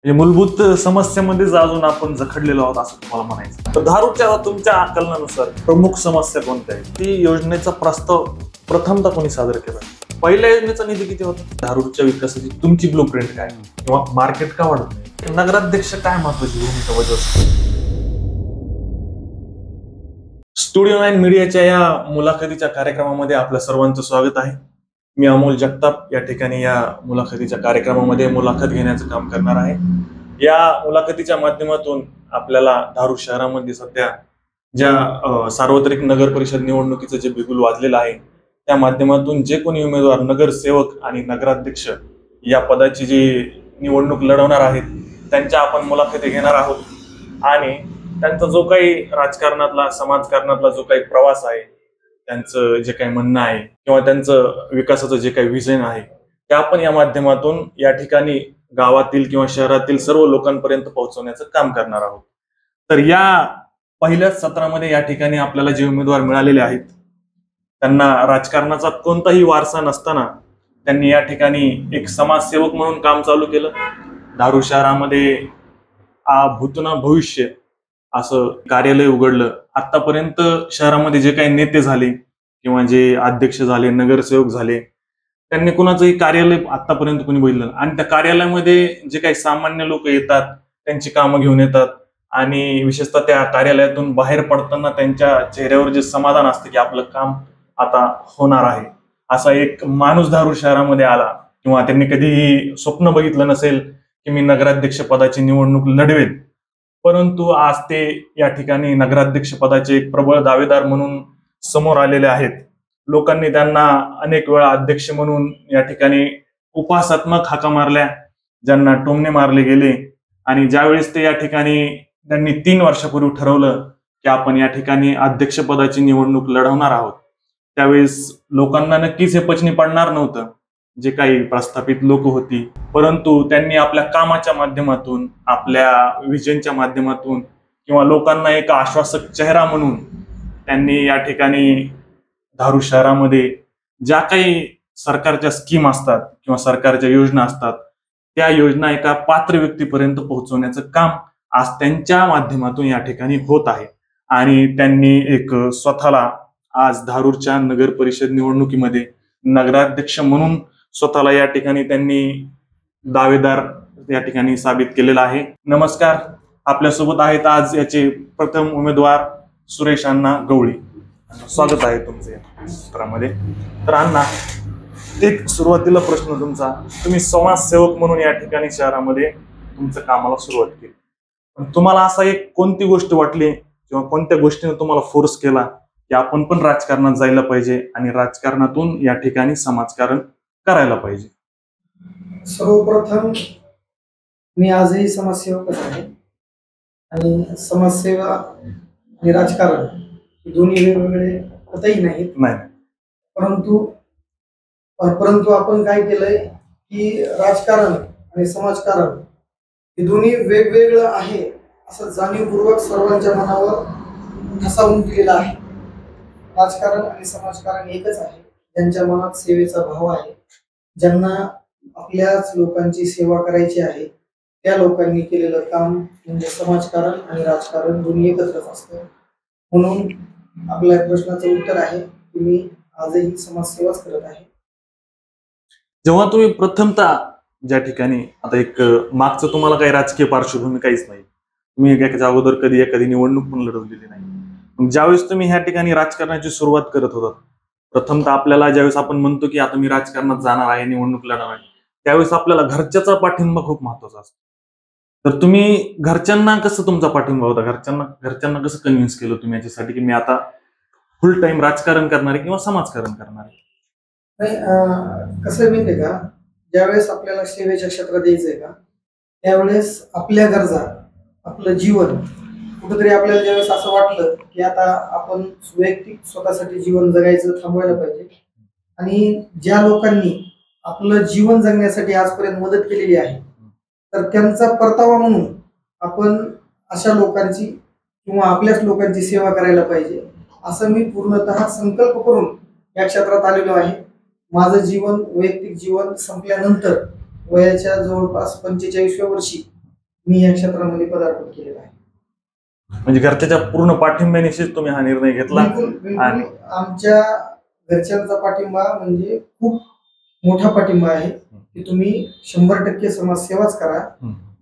म्हणजे मूलभूत समस्येमध्येच अजून आपण जखडलेलो आहोत असं तुम्हाला म्हणायचं. तर धारूरच्या तुमच्या आकलनानुसार प्रमुख समस्या कोणत्या आहेत? ती योजनेचा प्रस्ताव प्रथमतः कोणी सादर केला? पहिल्या योजनेचा निधी किती होता? धारूरच्या विकासाची तुमची ब्लूप्रिंट काय किंवा मार्केट का वाढत नाही? नगराध्यक्ष काय महत्वाची भूमिका बजावतो? स्टुडिओ 9 मीडियाच्या या मुलाखतीच्या कार्यक्रमामध्ये आपल्या सर्वांचं स्वागत आहे. मी अमोल जगताप या ठिकाणी या मुलाखतीच्या कार्यक्रमामध्ये मुलाखत घेण्याचं काम करणार आहे. या मुलाखतीच्या माध्यमातून आपल्याला धारूर शहरामध्ये सध्या ज्या सार्वत्रिक नगर परिषद निवडणुकीचं जे बिगुल वाजलेलं आहे त्या माध्यमातून जे कोणी उमेदवार नगरसेवक आणि नगराध्यक्ष या पदाची जी निवडणूक लढवणार आहेत त्यांच्या आपण मुलाखती घेणार आहोत आणि त्यांचा जो काही राजकारणातला समाजकारणातला जो काही प्रवास आहे, त्यांचं जे काही म्हणणं आहे किंवा त्यांचं विकासाचं जे काही विजन आहे ते आपण या माध्यमातून या ठिकाणी गावातील किंवा शहरातील सर्व लोकांपर्यंत पोहोचवण्याचं काम करणार आहोत. तर या पहिल्याच सत्रामध्ये या ठिकाणी आपल्याला जे उमेदवार मिळालेले आहेत त्यांना राजकारणाचा कोणताही वारसा नसताना त्यांनी या ठिकाणी एक समाजसेवक म्हणून काम चालू केलं. धारूर शहरामध्ये भूतना भविष्य असं कार्यालय उघडलं. आतापर्यंत शहरामध्ये जे काही नेते झाले किंवा जे अध्यक्ष झाले, नगरसेवक झाले, त्यांनी कुणाचंही कार्यालय आतापर्यंत कोणी बघितलं आणि त्या कार्यालयामध्ये जे काही सामान्य लोक येतात त्यांची कामं घेऊन येतात आणि विशेषतः त्या कार्यालयातून बाहेर पडताना त्यांच्या चेहऱ्यावर जे समाधान असतं की आपलं काम आता होणार आहे असा एक माणूस धारूर शहरामध्ये आला. किंवा त्यांनी कधीही स्वप्न बघितलं नसेल की मी नगराध्यक्ष पदाची निवडणूक लढवेल, परंतु आज ते या ठिकाणी नगराध्यक्ष पदाचे एक प्रबळ दावेदार म्हणून समोर आलेले आहेत. लोकांनी त्यांना अनेक वेळा अध्यक्ष म्हणून या ठिकाणी उपहासात्मक हाका मारल्या, ज्यांना टोमणे मारले गेले आणि ज्यावेळेस ते या ठिकाणी त्यांनी 3 वर्षापूर्वी ठरवलं की आपण या ठिकाणी अध्यक्ष पदाची निवडणूक लढवणार आहोत त्यावेळेस लोकांना नक्कीच हे पचनी पडणार नव्हतं जे काही प्रस्थापित लोक होती, परंतु त्यांनी आपल्या कामाच्या माध्यमातून, आपल्या विजनच्या माध्यमातून किंवा लोकांना एक आश्वासक चेहरा म्हणून त्यांनी या ठिकाणी धारूर शहरामध्ये ज्या काही सरकारच्या स्कीम असतात किंवा सरकारच्या योजना असतात त्या योजना एका पात्र व्यक्तीपर्यंत पोहोचवण्याचं काम आज त्यांच्या माध्यमातून या ठिकाणी होत आहे. आणि त्यांनी एक स्वतःला आज धारूरच्या नगर परिषद निवडणुकीमध्ये नगराध्यक्ष म्हणून स्वतःला या ठिकाणी त्यांनी दावेदार या ठिकाणी साबित केलेला आहे. नमस्कार, आपल्यासोबत आहेत आज याचे प्रथम उमेदवार सुरेश अण्णा गवळी. स्वागत आहे तुमचे या सत्रामध्ये. तर अण्णा, एक सुरुवातीला प्रश्न तुमचा, तुम्ही समाजसेवक म्हणून या ठिकाणी शहरामध्ये तुमच्या कामाला सुरुवात केली, पण तुम्हाला असा एक कोणती गोष्ट वाटली किंवा कोणत्या गोष्टीने तुम्हाला फोर्स केला की आपण पण राजकारणात जायला पाहिजे आणि राजकारणातून या ठिकाणी समाजकारण करायला पाहिजे? सर्वप्रथम मी आजही समाजसेवकच आहे आणि समाजसेवा आणि राजकारण दोन्ही वेगवेगळे कतही नाहीत. परंतु आपण काय केलंय की राजकारण आणि समाजकारण हे दोन्ही वेगवेगळं आहे असं जाणीवपूर्वक सर्वांच्या मनावर ठसावून दिलेलं आहे. राजकारण आणि समाजकारण एकच आहे. ज्यांच्या मनात सेवेचा भाव आहे, ज्यांना आपल्याच लोकांची सेवा करायची आहे, त्या लोकांनी केलेलं काम म्हणजे समाजकारण आणि राजकारण दोन्ही एकत्रच असतं. म्हणून आपल्या प्रश्नाचं उत्तर आहे की मी आजही समाजसेवाच करत आहे. जेव्हा तुम्ही प्रथमतः ज्या ठिकाणी आता एक मागचं तुम्हाला काही राजकीय पार्श्वभूमी काहीच नाही, तुम्ही एखाद्या अगोदर कधी एखादी निवडणूक पण लढवलेली नाही, ज्यावेळेस तुम्ही ह्या ठिकाणी राजकारणाची सुरुवात करत होतात, प्रथमतः आपल्याला ज्यावेळेस आपण म्हणतो की आता मी राजकारणात जाणार आहे, निवडणूक लढणार आहे, त्यावेळेस आपल्याला घरच्याचा पाठिंबा खूप महत्वाचा असतो. तर तुम्ही घरच्यांना कसं तुमचा पाठिंबा होता? घरच्यांना कसं कन्व्हिन्स केलं तुम्ही याच्यासाठी की मी आता फुल टाइम राजकारण करणार आहे किंवा समाजकारण करणार आहे? नाही, कसं माहितीये का, ज्यावेळेस आपल्याला सेवेच्या क्षेत्रात यायचंय का त्यावेळेस आपल्या गरजा, आपलं जीवन कुठेतरी आपल्याला ज्यावेळेस असं वाटलं की आता आपण वैयक्तिक स्वतःसाठी जीवन जगायचं थांबवायला पाहिजे आणि ज्या लोकांनी आपलं जीवन जगण्यासाठी आजपर्यंत मदत केलेली आहे तर त्यांचा परतावा म्हणून आपण अशा लोकांची किंवा आपल्याच लोकांची सेवा करायला पाहिजे असं मी पूर्णतः संकल्प करून या क्षेत्रात आलेलो आहे. माझं वैयक्तिक जीवन संपल्यानंतर वयाच्या जवळपास 45व्या वर्षी मी या क्षेत्रामध्ये पदार्पण केलेलं आहे. म्हणजे घरच्याच्या पूर्ण पाठिंब्यानिशीच तुम्ही हा निर्णय घेतला? बिलकुल आमच्या घरच्यांचा पाठिंबा म्हणजे खूप मोठा पाठिंबा आहे की तुम्ही 100% समाजसेवाच करा.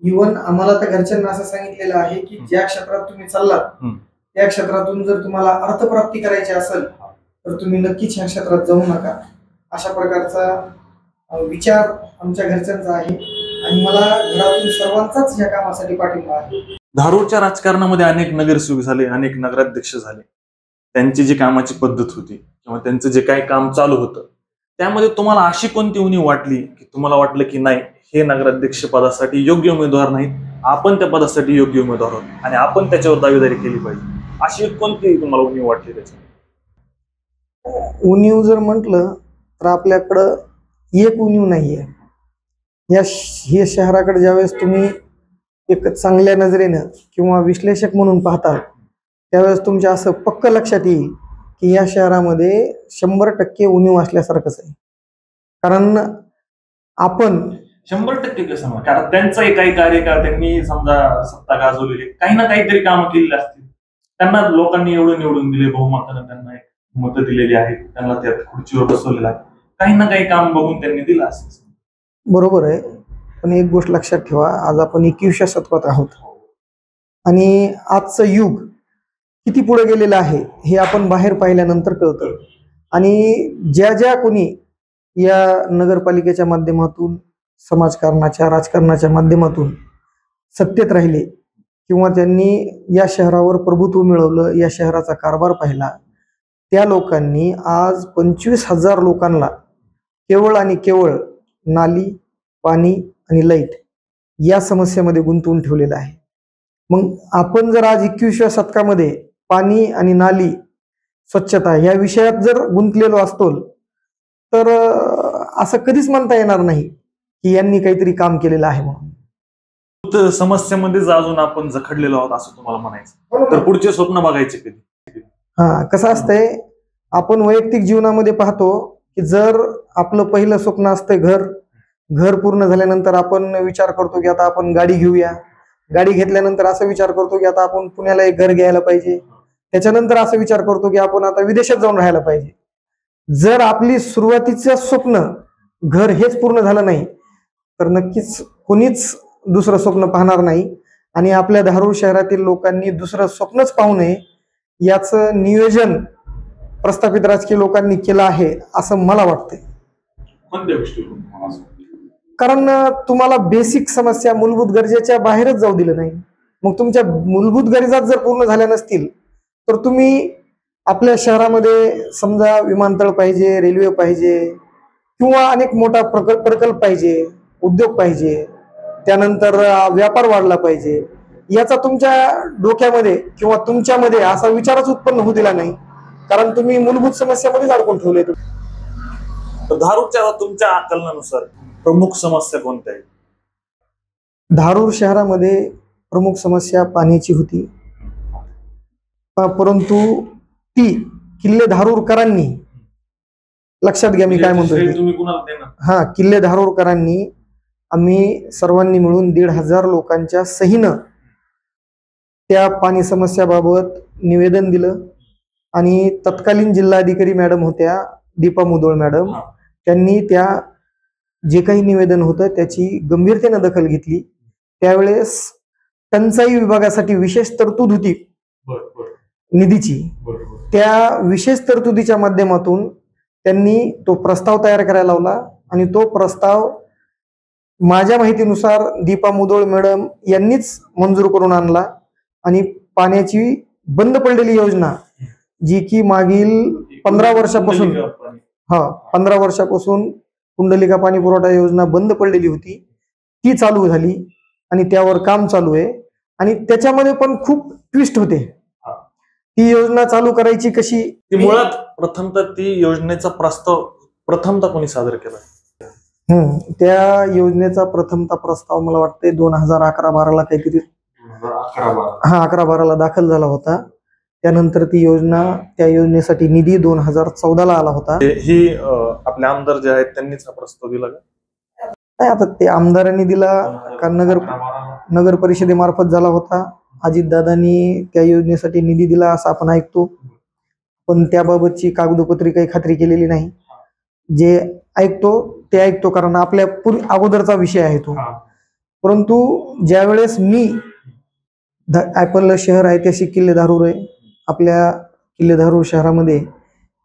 इव्हन आम्हाला तर घरच्यांना असं सांगितलेलं आहे की ज्या क्षेत्रात तुम्ही चाललात त्या क्षेत्रातून जर तुम्हाला अर्थप्राप्ती करायची असेल तर तुम्ही नक्कीच ह्या क्षेत्रात जाऊ नका, अशा प्रकारचा विचार आमच्या घरच्यांचा आहे आणि मला घरातून सर्वांचाच ह्या कामासाठी पाठिंबा आहे. धारूरच्या राजकारणामध्ये अनेक नगरसेवक झाले, अनेक नगराध्यक्ष झाले. त्यांची जी कामाची पद्धत होती किंवा त्यांचं जे काही काम चालू होतं त्यामध्ये तुम्हाला अशी कोणती उणीव वाटली की तुम्हाला वाटलं की नाही, हे नगराध्यक्ष पदासाठी योग्य उमेदवार नाहीत, आपण त्या पदासाठी योग्य उमेदवार आहोत आणि आपण त्याच्यावर दावेदारी केली पाहिजे, अशी कोणती तुम्हाला उणीव वाटली? त्याच्यात उणीव जर म्हटलं तर आपल्याकडं एक उणीव नाहीये. हे शहराकडे ज्यावेळेस तुम्ही एक चांगल्या नजरेनं किंवा विश्लेषक म्हणून पाहता त्यावेळेस तुमच्या असं पक्क लक्षात येईल की या शहरामध्ये 100% उणीव असल्यासारखंच आहे. कारण आपण 100% कसं म्हणा, कारण त्यांचाही काही कार्यकाळ त्यांनी समजा सत्ता गाजवलेली, काही ना काहीतरी कामं केलेली असतील, त्यांना लोकांनी एवढं निवडून दिले, बहुमतानं त्यांना एक मतं दिलेली आहेत, त्यांना त्या खुर्चीवर बसवलेलं आहे, काही ना काही काम बघून त्यांनी दिलं असेल. बरोबर आहे, पण एक गोष्ट लक्षात ठेवा, आज आपण 21व्या शतकात आहोत आणि आजचं युग किती पुढे गेलेलं आहे हे आपण बाहेर पाहिल्यानंतर कळतं. आणि ज्या ज्या कोणी या नगरपालिकेच्या माध्यमातून समाजकारणाच्या राजकारणाच्या माध्यमातून सत्तेत राहिले किंवा त्यांनी या शहरावर प्रभुत्व मिळवलं, या शहराचा कारभार पाहिला, त्या लोकांनी आज 25,000 लोकांना केवळ आणि केवळ नाली, पाणी आणि लाईट या समस्येमध्ये गुंतवून ठेवलेलं आहे. मग आपण जर आज 21व्या शतकामध्ये पाणी आणि नाली, स्वच्छता या विषयात जर गुंतलेलो असतो तर असं कधीच म्हणता येणार नाही की यांनी काहीतरी काम केलेलं आहे म्हणून. समस्येमध्येच अजून आपण जखडलेलो आहोत असं तुम्हाला म्हणायचं, तर पुढचे स्वप्न बघायचे कधी? कसं असतंय, आपण वैयक्तिक जीवनामध्ये पाहतो की जर आपलं पहिलं स्वप्न असतंय घर पूर्ण झाल्यानंतर आपण विचार करतो की आता आपण गाडी घेऊया, गाडी घेतल्यानंतर असा विचार करतो की आता आपण पुण्याला एक घर घ्यायला पाहिजे, त्याच्यानंतर असा विचार करतो की आपण आता विदेशात जाऊन राहायला पाहिजे. जर आपली सुरुवातीचं स्वप्न घर हेच पूर्ण झालं नाही तर नक्कीच कोणीच दुसरं स्वप्न पाहणार नाही. आणि आपल्या धारूर शहरातील लोकांनी दुसरं स्वप्नच पाहू नये याचं नियोजन प्रस्थापित राजकीय लोकांनी केलं आहे असं मला वाटतंय. कोणत्या गोष्टी? कारण तुम्हाला बेसिक समस्या, मूलभूत गरजेच्या बाहेरच जाऊ दिलं नाही. मग तुमच्या मूलभूत गरजा जर पूर्ण झाल्या नसतील तर तुम्ही आपल्या शहरामध्ये समजा विमानतळ पाहिजे, रेल्वे पाहिजे किंवा अनेक मोठा प्रकल्प पाहिजे, उद्योग पाहिजे, त्यानंतर व्यापार वाढला पाहिजे, याचा तुमच्या डोक्यामध्ये किंवा तुमच्यामध्ये असा विचारच उत्पन्न होऊ दिला नाही, कारण तुम्ही मूलभूत समस्यामध्येच अडकून ठेवले. धारूरच्या तुमच्या आकलनानुसार प्रमुख समस्या कोणत्या आहेत? धारूर शहरामध्ये प्रमुख समस्या पाण्याची होती, परंतु ती किल्ले धारूरकरांनी, लक्षात घ्या मी काय म्हणतोय, किल्ले धारूरकरांनी आम्ही सर्वांनी मिळून 1,500 लोकांच्या सहीनं त्या पाणी समस्याबाबत निवेदन दिलं आणि तत्कालीन जिल्हाधिकारी मॅडम होत्या दीपा मुधोळ मॅडम, त्यांनी त्या जे काही निवेदन होतं त्याची गंभीरतेने दखल घेतली. त्यावेळेस टंचाई विभागासाठी विशेष तरतूद होती निधीची, त्या विशेष तरतुदीच्या माध्यमातून त्यांनी तो प्रस्ताव तयार करायला लावला आणि तो प्रस्ताव माझ्या माहितीनुसार दीपा मुधोळ मॅडम यांनीच मंजूर करून आणला आणि पाण्याची बंद पडलेली योजना जी की मागील 15 वर्षापासून कुंडलिका पाणी पुरवठा योजना बंद पडलेली होती, ती चालू झाली आणि त्यावर काम चालू आहे. आणि त्याच्यामध्ये पण खूप ट्विस्ट होते. ती योजना चालू करायची कशी, ती मुळात प्रथमतः ती योजनेचा प्रस्ताव प्रथमतः कोणी सादर केला? त्या योजनेचा प्रथमतः प्रस्ताव मला वाटते 2011-12 काहीतरी 11-12 दाखल झाला होता. त्यानंतर ती योजना, त्या योजनेसाठी निधी 2014 आला होता. ही आपले आमदार जे आहेत त्यांनीच हा प्रस्ताव दिला का? नाही, आता ते आमदारांनी दिला का नगर परिषदेमार्फत झाला होता. अजितदादांनी त्या योजनेसाठी निधी दिला असं आपण ऐकतो, पण त्याबाबतची कागदोपत्री काही खात्री केलेली नाही. जे ऐकतो ते ऐकतो, कारण आपल्या अगोदरचा विषय आहे तो. परंतु ज्यावेळेस मी आपलं शहर ऐतिहासिक किल्ले धारूर आहे. आपल्या किल्ले धारूर शहरामध्ये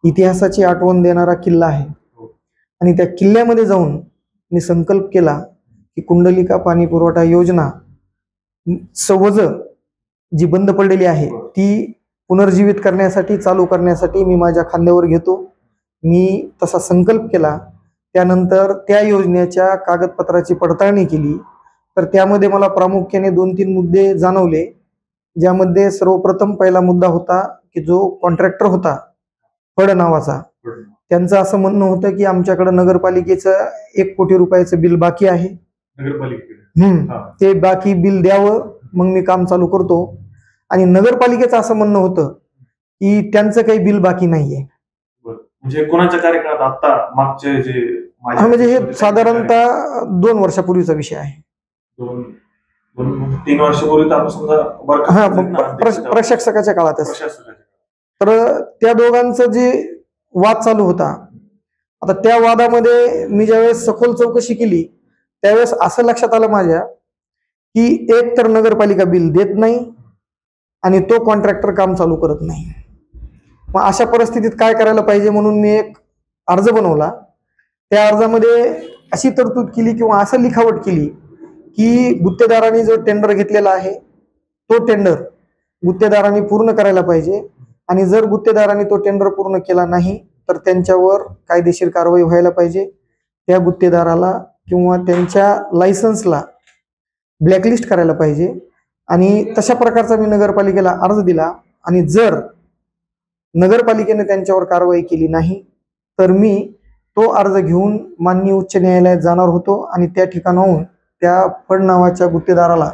इतिहासाची आठवण देणारा किल्ला आहे, आणि त्या किल्ल्यामध्ये जाऊन मी संकल्प केला की कुंडलिका पाणी पुरवठा योजना सवज जी बंद पडलेली आहे ती पुनर्जीवित करण्यासाठी, चालू करण्यासाठी मी माझ्या खांद्यावर घेतो. मी तसा संकल्प केला. त्यानंतर त्या योजनेच्या कागदपत्राची पडताळणी केली, तर त्यामध्ये मला प्रामुख्याने 2-3 मुद्दे जाणवले. ज्यामध्ये सर्वप्रथम पहिला मुद्दा होता की जो कॉन्ट्रॅक्टर होता फड नावाचा, त्यांचं असं म्हणणं होतं की आमच्याकडे नगरपालिकेचं 1 कोटी रुपयाचं बिल बाकी आहे, ते बाकी बिल द्यावं, मग मी काम चालू करतो. आणि नगरपालिकेचं असं म्हणणं होतं की त्यांचं काही बिल बाकी नाहीये. म्हणजे कोणाच्या कार्यकाळात आता मागचे जे म्हणजे हे साधारणतः 2 वर्षापूर्वीचा विषय आहे. 2-3 वर्षापूर्वी तर आपण समजा प्रशासकाच्या काळातच. तर त्या दोघांचं जे वाद चालू होता, आता त्या वादामध्ये मी ज्यावेळेस सखोल चौकशी केली त्यावेळेस असं लक्षात आलं माझ्या की एक तर नगरपालिका बिल देत नाही आणि तो कॉन्ट्रॅक्टर काम चालू करत नाही. मग अशा परिस्थितीत काय करायला पाहिजे म्हणून मी एक अर्ज बनवला. त्या अर्जामध्ये अशी तरतूद केली किंवा असं लिखावट केली की गुत्तेदारांनी जो टेंडर घेतलेला आहे तो टेंडर गुत्तेदारांनी पूर्ण करायला पाहिजे, आणि जर गुत्तेदारांनी तो टेंडर पूर्ण केला नाही तर त्यांच्यावर कायदेशीर कारवाई व्हायला पाहिजे. त्या गुत्तेदाराला किंवा त्यांच्या लायसन्सला ब्लॅकलिस्ट करायला पाहिजे. आणि तशा प्रकारचा मी नगरपालिकेला अर्ज दिला, आणि जर नगरपालिकेने त्यांच्यावर कारवाई केली नाही तर मी तो अर्ज घेऊन माननीय उच्च न्यायालयात जाणार होतो, आणि त्या ठिकाणाहून त्या फड नावाच्या गुत्तेदाराला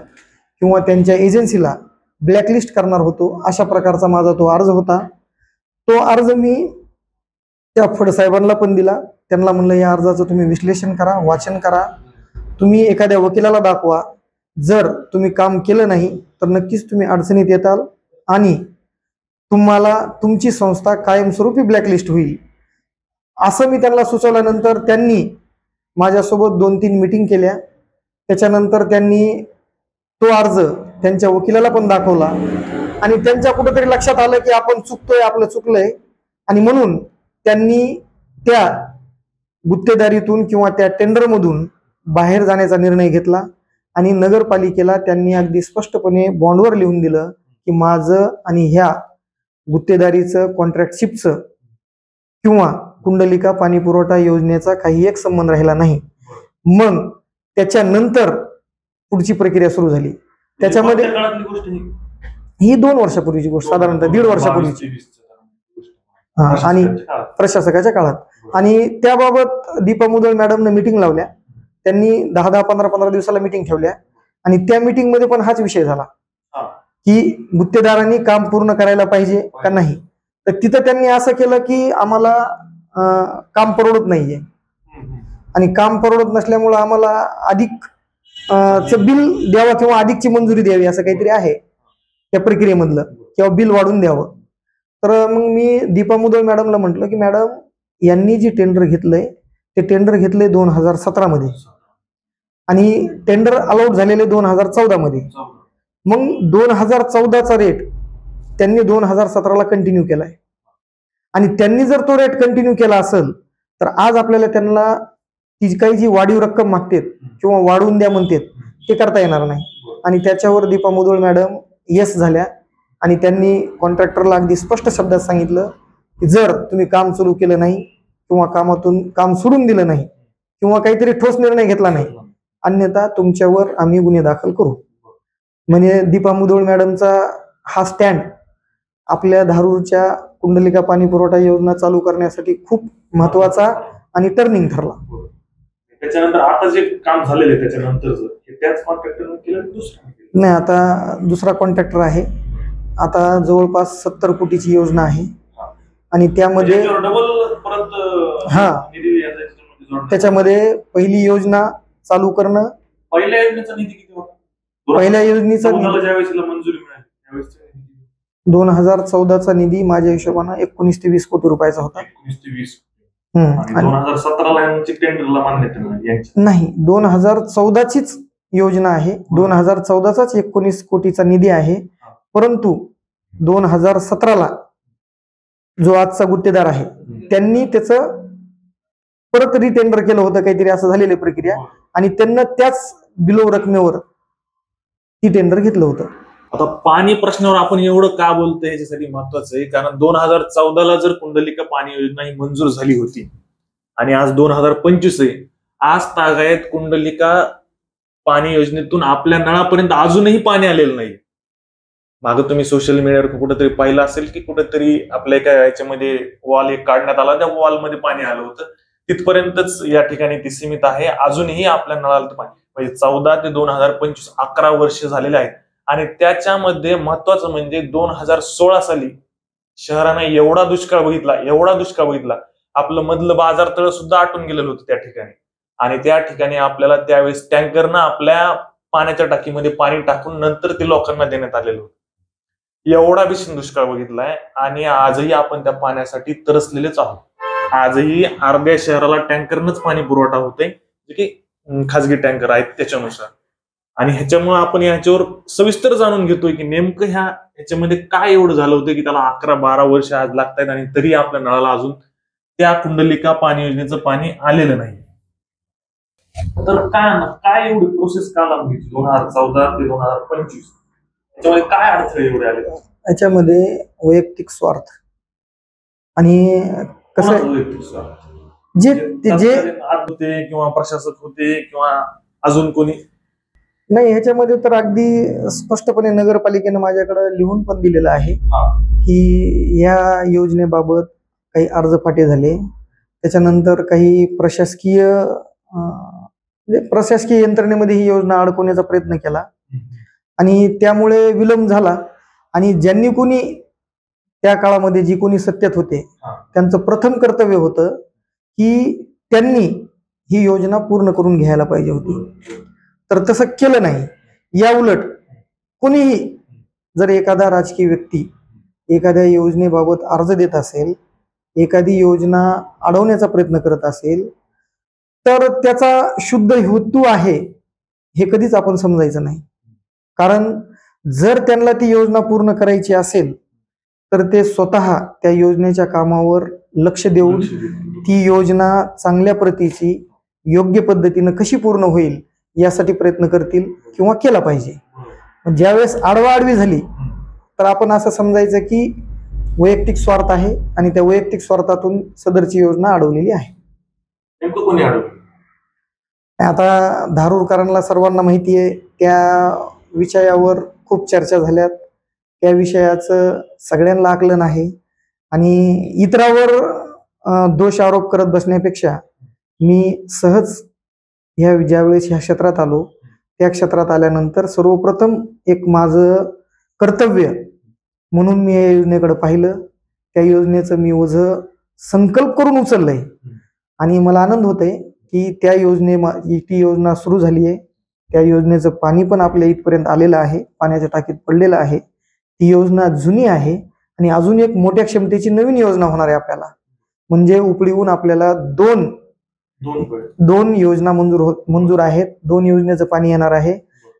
किंवा त्यांच्या एजन्सीला ब्लॅकलिस्ट करणार होतो. अशा प्रकारचा माझा तो अर्ज होता. तो अर्ज मी त्या फड साहेबांना पण दिला. त्यांना म्हणलं या अर्जाचं तुम्ही विश्लेषण करा, वाचन करा, तुम्ही एखाद्या वकिलाला दाखवा. जर तुम्ही काम केलं नाही तर नक्कीच तुम्ही अडचणीत येताल आणि तुम्हाला तुमची संस्था कायमस्वरूपी ब्लॅकलिस्ट होईल, असं मी त्यांना सुचवल्यानंतर त्यांनी माझ्यासोबत 2-3 मीटिंग केल्या. त्याच्यानंतर त्यांनी तो अर्ज त्यांच्या वकिलाला पण दाखवला, आणि त्यांच्या कुठेतरी लक्षात आलं की आपण चुकतोय, आपलं चुकलंय, आणि म्हणून त्यांनी त्या गुत्तेदारीतून किंवा त्या टेंडरमधून बाहेर जाण्याचा निर्णय घेतला. आणि नगरपालिकेला त्यांनी अगदी स्पष्टपणे बॉन्डवर लिहून दिलं की माझं आणि ह्या गुत्तेदारीचं, कॉन्ट्रॅक्टशिपचं किंवा कुंडलिका पाणी पुरवठा योजनेचा काही एक संबंध राहिला नाही. मग त्याच्यानंतर पुढची प्रक्रिया सुरू झाली. त्याच्यामध्ये ही 2 वर्षापूर्वीची गोष्ट, साधारणतः 1.5 वर्षापूर्वीची, आणि प्रशासकाच्या काळात. आणि त्याबाबत दीपा मुदळ मॅडमने मीटिंग लावल्या. त्यांनी 10-10, 15-15 दिवसाला मीटिंग ठेवल्या, आणि त्या मीटिंग मध्ये पण हाच विषय झाला की गुत्तेदारांनी काम पूर्ण करायला पाहिजे का नाही. तर तिथं त्यांनी असं केलं की आम्हाला काम परवडत नाहीये, आणि काम परवडत नसल्यामुळं आम्हाला अधिक बिल द्यावं किंवा अधिकची मंजुरी द्यावी असं काहीतरी आहे त्या प्रक्रियेमधलं, किंवा बिल वाढून द्यावं. तर मग मी दीपा मुदळ मॅडमला म्हटलं की मॅडम, यांनी जे टेंडर घेतलंय ते टेंडर घेतलंय 2017 मध्ये, आणि टेंडर अलाउड झालेले 2014 मध्ये. मग 2014चा रेट त्यांनी 2017ला कंटिन्यू केलाय, आणि त्यांनी जर तो रेट कंटिन्यू केला असेल तर आज आपल्याला त्यांना ती काही जी वाढीव रक्कम मागतात किंवा वाढवून द्या म्हणतात ते करता येणार नाही. आणि त्याच्यावर दीपा मुदळ मॅडम येस झाल्या, आणि त्यांनी कॉन्ट्रॅक्टरला अगदी स्पष्ट शब्दात सांगितलं की जर तुम्ही काम सुरू केलं नाही किंवा कामातून काम सोडून दिलं नाही किंवा काहीतरी ठोस निर्णय घेतला नाही, अन्यथा तुमच्यावर आम्ही गुन्हे दाखल करू. म्हणजे दीपा मुदळ मॅडमचा हा स्टँड आपल्या धारूरच्या कुंडलिका पाणी पुरवठा योजना चालू करण्यासाठी खूप महत्वाचा आणि टर्निंग ठरला. त्याच्यानंतर आता जे काम झालेलं आहे त्याच्यानंतर त्याच कॉन्ट्रॅक्टरने केलं नाही, आता दुसरा कॉन्ट्रॅक्टर आहे. आता जवळपास 70 कोटीची योजना आहे, आणि त्यामध्ये त्याच्यामध्ये पहिली योजना चालू करणं. पहिल्या योजनेचा निधी किती होता? पहिल्या योजनेचा 2014 ज्यावेळेस हिला मंजुरी मिळाली त्यावेळेस 2014चा निधी माझ्या हिशोबाने 19 ते 20 कोटी रुपयाचा होता. 19 ते 20 आणि 2017ला यांची टेंडरला मान्यता मिळाली यांची. नाही, 2014चीच योजना आहे. 2014चाच 19 कोटीचा निधी आहे. परंतु 2017ला जो आजचा गुत्तेदार आहे त्यांनी त्याचं परत रिटेंडर केलं होतं, काहीतरी असं झालेली प्रक्रिया, आणि त्यांना त्याच बिलो रकमेवर ती टेंडर घेतलं होतं. आता पाणी प्रश्नावर आपण एवढं का बोलतोय याच्यासाठी महत्वाचं आहे, कारण 2014ला जर कुंडलिका पाणी योजना ही मंजूर झाली होती आणि आज 2025 आहे, आज तागायत कुंडलिका पाणी योजनेतून आपल्या नळापर्यंत अजूनही पाणी आलेलं नाही. मागं तुम्ही सोशल मीडियावर कुठेतरी पाहिलं असेल की कुठेतरी आपल्या एका याच्यामध्ये वॉल एक काढण्यात आला, त्या वॉलमध्ये पाणी आलं होतं, तिथपर्यंतच या ठिकाणी ती सीमित आहे. अजूनही आपल्या नळाला पाणी, म्हणजे 14 ते 2025 11 वर्ष झालेले आहेत. आणि त्याच्यामध्ये महत्वाचं म्हणजे 2016 साली शहराने एवढा दुष्काळ बघितला, आपलं मधलं बाजार तळ सुद्धा आटून गेलेलं होतं त्या ठिकाणी. आणि त्या ठिकाणी आपल्याला त्यावेळेस टँकरनं आपल्या पाण्याच्या टाकीमध्ये पाणी टाकून नंतर ते लोकांना देण्यात आलेलं होतं. एवढा भीषण दुष्काळ बघितलाय आणि आजही आपण त्या पाण्यासाठी तरसलेलेच आहोत. आजही अर्ध्या शहराला टँकरनंच पाणी पुरवठा होतोय, जे की खासगी टँकर आहेत त्याच्यानुसार. आणि ह्याच्यामुळे आपण ह्याच्यावर सविस्तर जाणून घेतोय की नेमकं ह्याच्यामध्ये काय एवढं झालं होतं की त्याला 11-12 वर्ष आज लागतायत आणि तरी आपल्या नळाला अजून त्या कुंडलिका पाणी योजनेचं पाणी आलेलं नाही. तर काय एवढी प्रोसेस का लागली 2014 ते 2025? त्याच्यामध्ये काय अडथळे एवढे आले? याच्यामध्ये वैयक्तिक स्वार्थ आणि कसं जे होते किंवा प्रशासक होते किंवा अजून कोणी नाही, ह्याच्यामध्ये तर अगदी स्पष्टपणे नगरपालिकेने माझ्याकडे लिहून पण दिलेलं आहे की या योजनेबाबत काही अर्ज फाटे झाले, त्याच्यानंतर काही प्रशासकीय यंत्रणेमध्ये ही योजना अडकवण्याचा प्रयत्न केला आणि त्यामुळे विलंब झाला. आणि ज्यांनी कोणी त्या काळामध्ये जी कोणी सत्तेत होते त्यांचं प्रथम कर्तव्य होतं की त्यांनी ही योजना पूर्ण करून घ्यायला पाहिजे होती, तर तसं केलं नाही. या उलट कोणीही जर एखादा राजकीय व्यक्ती एखाद्या योजनेबाबत अर्ज देत असेल, एखादी योजना अडवण्याचा प्रयत्न करत असेल, तर त्याचा शुद्ध हेतू आहे हे कधीच आपण समजायचं नाही. कारण जर त्यांना ती योजना पूर्ण करायची असेल तर ते स्वतः त्या योजनेच्या कामावर लक्ष देऊन ती योजना चांगल्या प्रतीची योग्य पद्धतीनं कशी पूर्ण होईल यासाठी प्रयत्न करतील किंवा केला पाहिजे. ज्यावेळेस आडवाआडवी झाली तर आपण असं समजायचं की वैयक्तिक स्वार्थ आहे आणि त्या वैयक्तिक स्वार्थातून सदरची योजना अडवलेली आहे. नेमकं कोणी अडवलं? आता धारूरकरांना सर्वांना माहिती आहे, त्या विषयावर खूप चर्चा झाल्यात, त्या विषयाचं सगळ्यांना आकलन आहे आणि इतरावर दोष आरोप करत बसण्यापेक्षा मी सहज ज्यावेळेस ह्या क्षेत्रात आलो, त्या क्षेत्रात आल्यानंतर सर्वप्रथम एक माझं कर्तव्य म्हणून मी या योजनेकडे पाहिलं, त्या योजनेचं मी ओझं संकल्प करून उचललंय आणि मला आनंद होतोय की ती योजना सुरू झाली आहे. त्या योजनेचं पाणी पण आपल्या इथपर्यंत आलेलं आहे, पाण्याच्या टाकीत पडलेलं आहे. ती योजना जुनी आहे आणि अजून एक मोठ्या क्षमतेची नवीन योजना होणार आहे आपल्याला. म्हणजे उपडीहून आपल्याला दोन योजना मंजूर आहेत. 2 योजनेचं पाणी येणार आहे.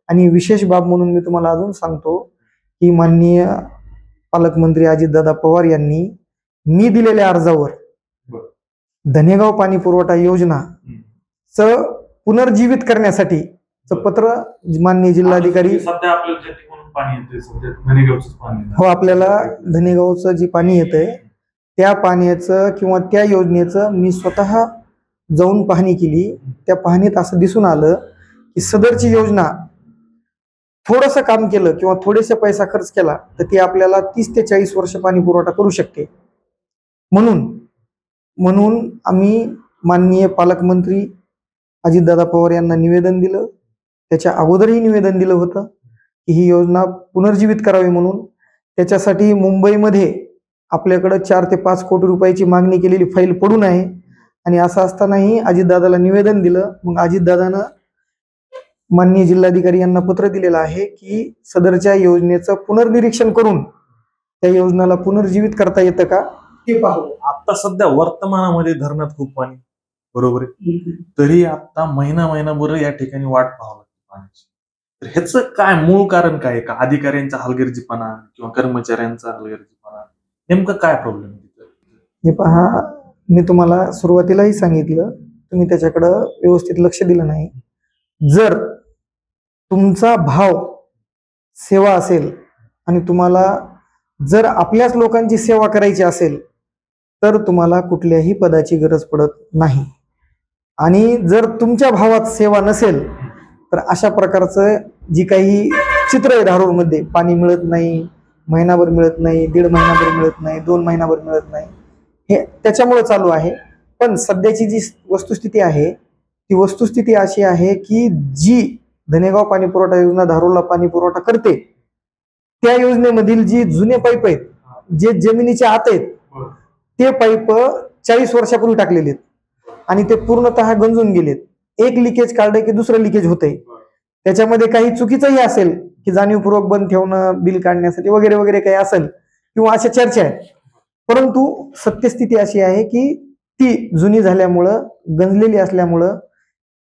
आणि विशेष बाब म्हणून मी तुम्हाला अजून सांगतो की माननीय पालकमंत्री अजितदादा पवार यांनी मी दिलेल्या अर्जावर धनेगाव पाणी पुरवठा योजना पुनर्जीवित करण्यासाठी पत्र माननीय जिल्हाधिकारी हो, आपल्याला धनेगावचं जे पाणी येतंय त्या पाण्याचं किंवा त्या योजनेचं मी स्वतः जाऊन पाहणी केली. त्या पाहणीत असं दिसून आलं की सदरची योजना थोडंसं काम केलं किंवा थोडेसे पैसा खर्च केला तर ती आपल्याला 30 ते 40 वर्ष पाणी पुरवठा करू शकते. म्हणून आम्ही माननीय पालकमंत्री अजितदादा पवार यांना निवेदन दिलं. त्याच्या अगोदरही निवेदन दिलं होतं की ही योजना पुनर्जीवित करावी म्हणून. त्याच्यासाठी मुंबईमध्ये आपल्याकडे 4 ते 5 कोटी रुपयाची मागणी केलेली फाईल पडून आहे आणि असं असतानाही अजितदादाला निवेदन दिलं. मग अजितदादानं माननीय जिल्हाधिकारी यांना पत्र दिलेलं आहे की सदरच्या योजनेचं पुनर्निरीक्षण करून त्या योजनेला पुनर्जीवित करता येतं का ते पाहू. आता सध्या वर्तमानामध्ये धरणात खूप पाणी, बरोबर आहे, तरी आता महिनाभर या ठिकाणी वाट पाहावं लागते पाण्याची. तर ह्याचं काय मूळ कारण काय आहे? का अधिकाऱ्यांचा हलगर्जीपणा किंवा कर्मचाऱ्यांचा हलगर्जीपणा, नेमकं काय प्रॉब्लेम आहे तिथं? हे पहा, मी तुम्हाला सुरुवातीलाही सांगितलं, तुम्ही त्याच्याकडं व्यवस्थित लक्ष दिलं नाही. जर तुमचा भाव सेवा असेल आणि तुम्हाला जर आपल्याच लोकांची सेवा करायची असेल तर तुम्हाला कुठल्याही पदाची गरज पडत नाही. आणि जर तुमच्या भावात सेवा नसेल तर अशा प्रकारचं जी काही चित्र आहे धारूरमध्ये, पाणी मिळत नाही, महिनाभर मिळत नाही, 1.5 महिनाभर मिळत नाही, 2 महिनाभर मिळत नाही, हे त्याच्यामुळे चालू आहे. पण सध्याची जी वस्तुस्थिती आहे ती वस्तुस्थिती अशी आहे की जी धनेगाव पाणी पुरवठा योजना धारूरला पाणी पुरवठा करते त्या योजनेमधील जी जुने पाईप आहेत, जे जमिनीच्या आत आहेत, ते पाईप 40 वर्षापूर्वी टाकलेले आहेत आणि ते पूर्णतः गंजून गेलेत. एक लिकेज काढलं की दुसरं लिकेज होतंय. त्याच्यामध्ये काही चुकीचंही असेल की जाणीवपूर्वक बंद ठेवणं, बिल काढण्यासाठी वगैरे वगैरे काही असेल किंवा अशा चर्चा आहेत. परंतु सत्यस्थिती अशी आहे की ती जुनी झाल्यामुळं, गंजलेली असल्यामुळं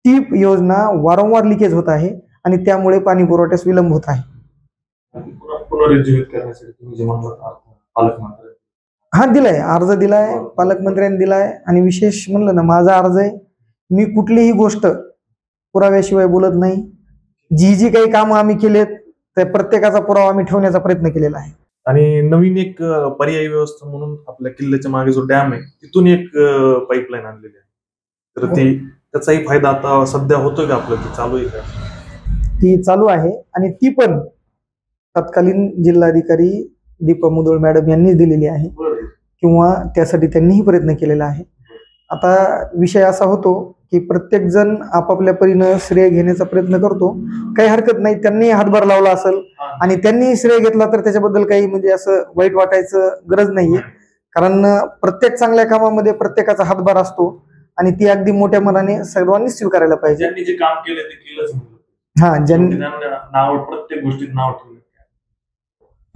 ती योजना वारंवार लिकेज होत आहे आणि त्यामुळे पाणी पुरवठ्यास विलंब होत आहे. पुनरुज्जीवित करण्यासाठी तुम्ही जे म्हणलं पालकमंत्री, हा दिलाय, अर्ज दिलाय, पालकमंत्र्यांनी दिलाय. आणि विशेष म्हणलं ना, माझा अर्ज आहे, मी कुठलीही गोष्ट पुराव्याशिवाय बोलत नाही. जी जी काही कामं आम्ही केलेत त्या प्रत्येकाचा पुरावा आम्ही ठेवण्याचा प्रयत्न केलेला आहे. आणि नवीन एक पर्यायी व्यवस्था म्हणून आपल्या किल्ल्याच्या मागे जो डॅम आहे तिथून एक पाईपलाईन आणलेली आहे. तर ती त्याचाही फायदा आता सध्या होतोय का? आपलं ती चालू आहे का? ती चालू आहे आणि ती पण तत्कालीन जिल्हाधिकारी दीपा मुधोळ मॅडम यांनीच दिलेली आहे किंवा त्यासाठी त्यांनीही प्रयत्न केलेला आहे. आता विषय असा होतो की प्रत्येक जण आपापल्या परीनं श्रेय घेण्याचा प्रयत्न करतो, काही हरकत नाही. त्यांनी हातभार लावला असेल आणि त्यांनी श्रेय घेतला तर त्याच्याबद्दल काही म्हणजे असं वाईट वाटायचं गरज नाहीये. कारण प्रत्येक चांगल्या कामामध्ये प्रत्येकाचा हातभार असतो आणि ती अगदी मोठ्या मनाने सर्वांनीच स्वीकारायला पाहिजे. ज्यांनी जे काम केलं ते केलंच. हा, ज्यांनी नाव, प्रत्येक गोष्टीत नाव ठेवलं.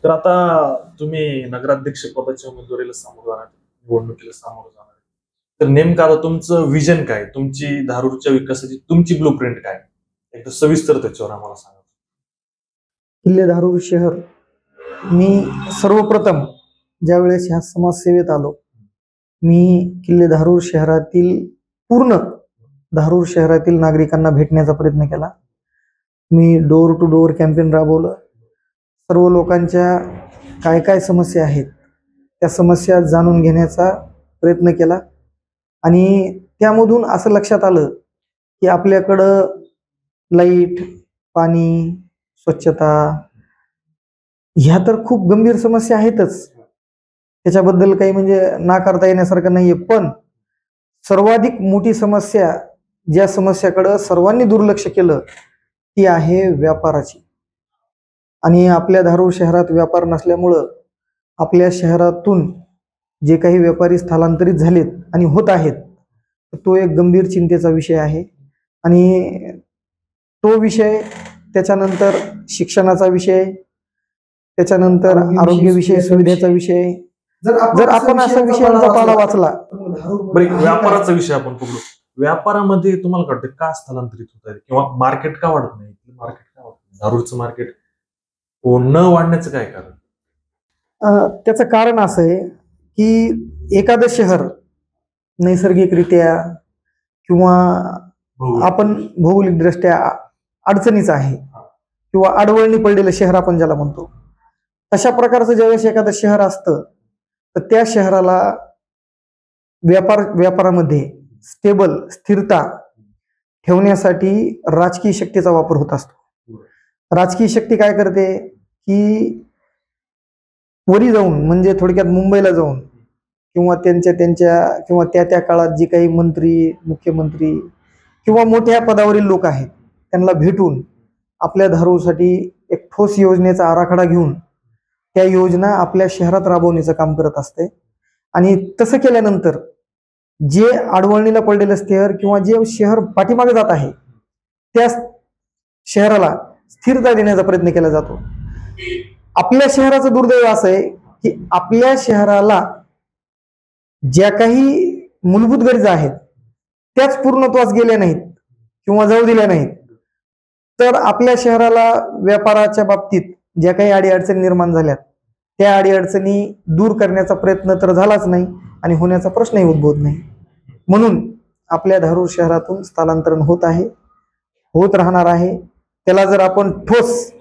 तर आता तुम्ही नगराध्यक्ष पदाच्या उमेदवारीला सामोरं जाणार, निवडणुकीला सामोरं जाणार, तर नेमकं आता तुमचं विजन काय, तुमची धारूरच्या विकासाची तुमची ब्लूप्रिंट काय, एकदा सविस्तर त्याच्यावर आम्हाला सांगा. किल्ले धारूर शहर, मी सर्वप्रथम ज्यावेळेस ह्या समाजसेवेत आलो, मी किल्ले धारूर शहरातील पूर्ण धारूर शहरातील नागरिकांना भेटण्याचा प्रयत्न केला. मी डोर टू डोर कॅम्पेन राबवलं. सर्व लोकांच्या काय काय समस्या आहेत त्या समस्या जाणून घेण्याचा प्रयत्न केला आणि त्यामधून असं लक्षात आलं की आपल्याकडं लाईट, पाणी, स्वच्छता ह्या तर खूप गंभीर समस्या आहेतच, त्याच्याबद्दल काही म्हणजे नाकारता येण्यासारखं नाहीये. पण सर्वाधिक मोठी समस्या, ज्या समस्याकडं सर्वांनी दुर्लक्ष केलं, ती आहे व्यापाराची. आणि आपल्या धारूर शहरात व्यापार नसल्यामुळं आपल्या शहरातून जे काही व्यापारी स्थलांतरित झालेत आणि होत आहेत, तो एक गंभीर चिंतेचा विषय आहे. आणि तो विषय, त्याच्यानंतर शिक्षणाचा विषय, त्याच्यानंतर आरोग्यविषय, सुविधेचा विषय, जर आपण असा विषयांचा पाढा वाचला. व्यापाराचा विषय आपण पकडू. व्यापारामध्ये तुम्हाला कळतं का स्थलांतरित होत आहे किंवा मार्केट का वाढत नाही? मार्केट का वाढत नाही? धारूरचं मार्केट न वाढण्याचं काय कारण? त्याचं कारण असं आहे की एखादं शहर नैसर्गिकरित्या किंवा आपण भौगोलिकदृष्ट्या अडचणीचं आहे किंवा अडवळणी पडलेलं शहर आपण ज्याला म्हणतो, तशा प्रकारचं ज्यावेळेस एखादं शहर असतं तर त्या शहराला व्यापारामध्ये स्टेबल, स्थिरता ठेवण्यासाठी राजकीय शक्तीचा वापर होत असतो. राजकीय शक्ती काय करते की वरी जाऊन, म्हणजे थोडक्यात मुंबईला जाऊन किंवा किंवा त्या काळात जी काही मंत्री, मुख्यमंत्री किंवा मोठ्या पदावरील लोक आहेत त्यांना भेटून आपल्या धारूरसाठी एक ठोस योजनेचा आराखडा घेऊन त्या योजना आपल्या शहरात राबवण्याचं काम करत असते. आणि तसं केल्यानंतर जे आडवळणीला पडलेलं शहर किंवा जे शहर पाठीमागे जात आहे शहराला स्थिरता देण्याचा प्रयत्न केला जातो. आपल्या शहराचं दुर्दैव असं आहे की आपल्या शहराला ज्या काही मूलभूत गरजा आहेत त्याच पूर्णत्वास गेल्या नाहीत किंवा जाऊ दिल्या नाहीत, तर आपल्या शहराला व्यापाराच्या बाबतीत ज्या काही अडीअडचणी निर्माण झाल्यात त्या अडीअडचणी दूर करण्याचा प्रयत्न तर झालाच नाही आणि होण्याचा प्रश्नही उद्भवत नाही. म्हणून आपल्या धारूर शहरातून स्थलांतरण होत आहे, होत राहणार आहे. त्याला जर आपण ठोस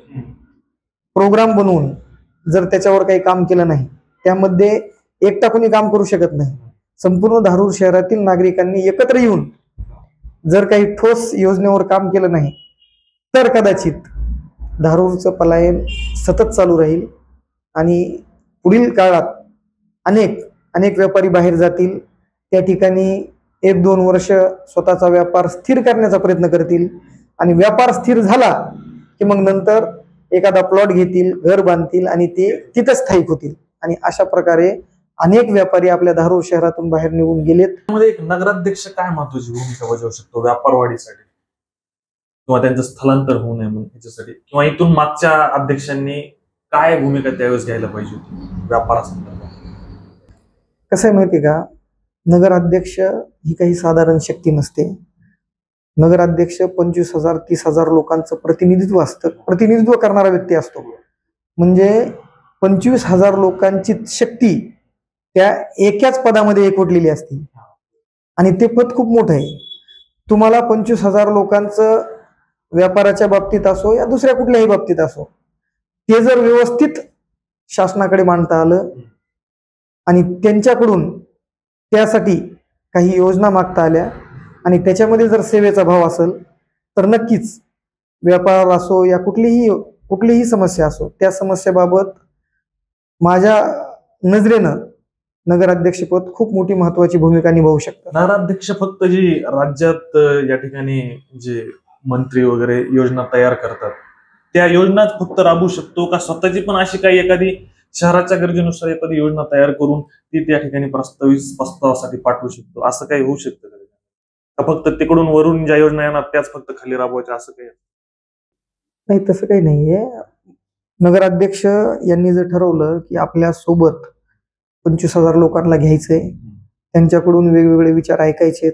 प्रोग्राम बनवून जर त्याच्यावर काही काम केलं नाही, त्यामध्ये एकटा कोणी काम करू शकत नाही. संपूर्ण धारूर शहरातील नागरिकांनी एकत्र येऊन जर काही ठोस योजनेवर काम केलं नाही तर कदाचित धारूरचं पलायन सतत चालू राहील आणि पुढील काळात अनेक व्यापारी बाहेर जातील. त्या ठिकाणी 1-2 वर्ष स्वतःचा व्यापार स्थिर करण्याचा प्रयत्न करतील आणि व्यापार स्थिर झाला की मग नंतर एखादा प्लॉट घेतील, घर बांधतील आणि ते तिथं स्थायिक होतील. आणि अशा प्रकारे अनेक व्यापारी आपल्या धारूर शहरातून बाहेर निघून गेलेत. त्यामध्ये एक नगराध्यक्ष काय महत्वाची भूमिका बजावू शकतो व्यापार वाढीसाठी किंवा त्यांचं स्थलांतर होऊ नये म्हणून याच्यासाठी, किंवा इथून मागच्या अध्यक्षांनी काय भूमिका त्यावेळेस घ्यायला पाहिजे होती व्यापारासंदर्भात? कसं आहे माहिती का, नगराध्यक्ष ही काही साधारण शक्ती नसते. नगराध्यक्ष 25,000-30,000 लोकांचं प्रतिनिधित्व करणारा व्यक्ती असतो. म्हणजे 25,000 लोकांची शक्ती त्या एकाच पदामध्ये एकवटलेली असते आणि ते पद खूप मोठं आहे. तुम्हाला 25,000 लोकांचं व्यापाराच्या बाबतीत असो या दुसऱ्या कुठल्याही बाबतीत असो, ते जर व्यवस्थित शासनाकडे मांडता आलं आणि त्यांच्याकडून त्यासाठी काही योजना मागता आल्या आणि त्याच्यामध्ये जर सेवेचा भाव असेल तर नक्कीच व्यापार असो या कुठलीही समस्या असो त्या समस्येबाबत माझ्या नजरेनं नगराध्यक्षपद खूप मोठी महत्वाची भूमिका निभावू शकतं. नगराध्यक्ष फक्त जी राज्यात या ठिकाणी जे मंत्री वगैरे योजना तयार करतात त्या योजनाच फक्त राबवू शकतो का स्वतःची पण अशी काही एखादी शहराच्या गरजेनुसार एखादी योजना तयार करून ती त्या ठिकाणी प्रस्तावासाठी पाठवू शकतो, असं काही होऊ शकतं का? फक्त तिकडून वरून ज्या योजना येणार त्याच फक्त खाली राबवायच्या असं काही? नाही, तसं काही नाहीये. नगराध्यक्ष यांनी जर ठरवलं की आपल्या सोबत 25,000 लोकांना घ्यायचंय, त्यांच्याकडून वेगवेगळे विचार ऐकायचे,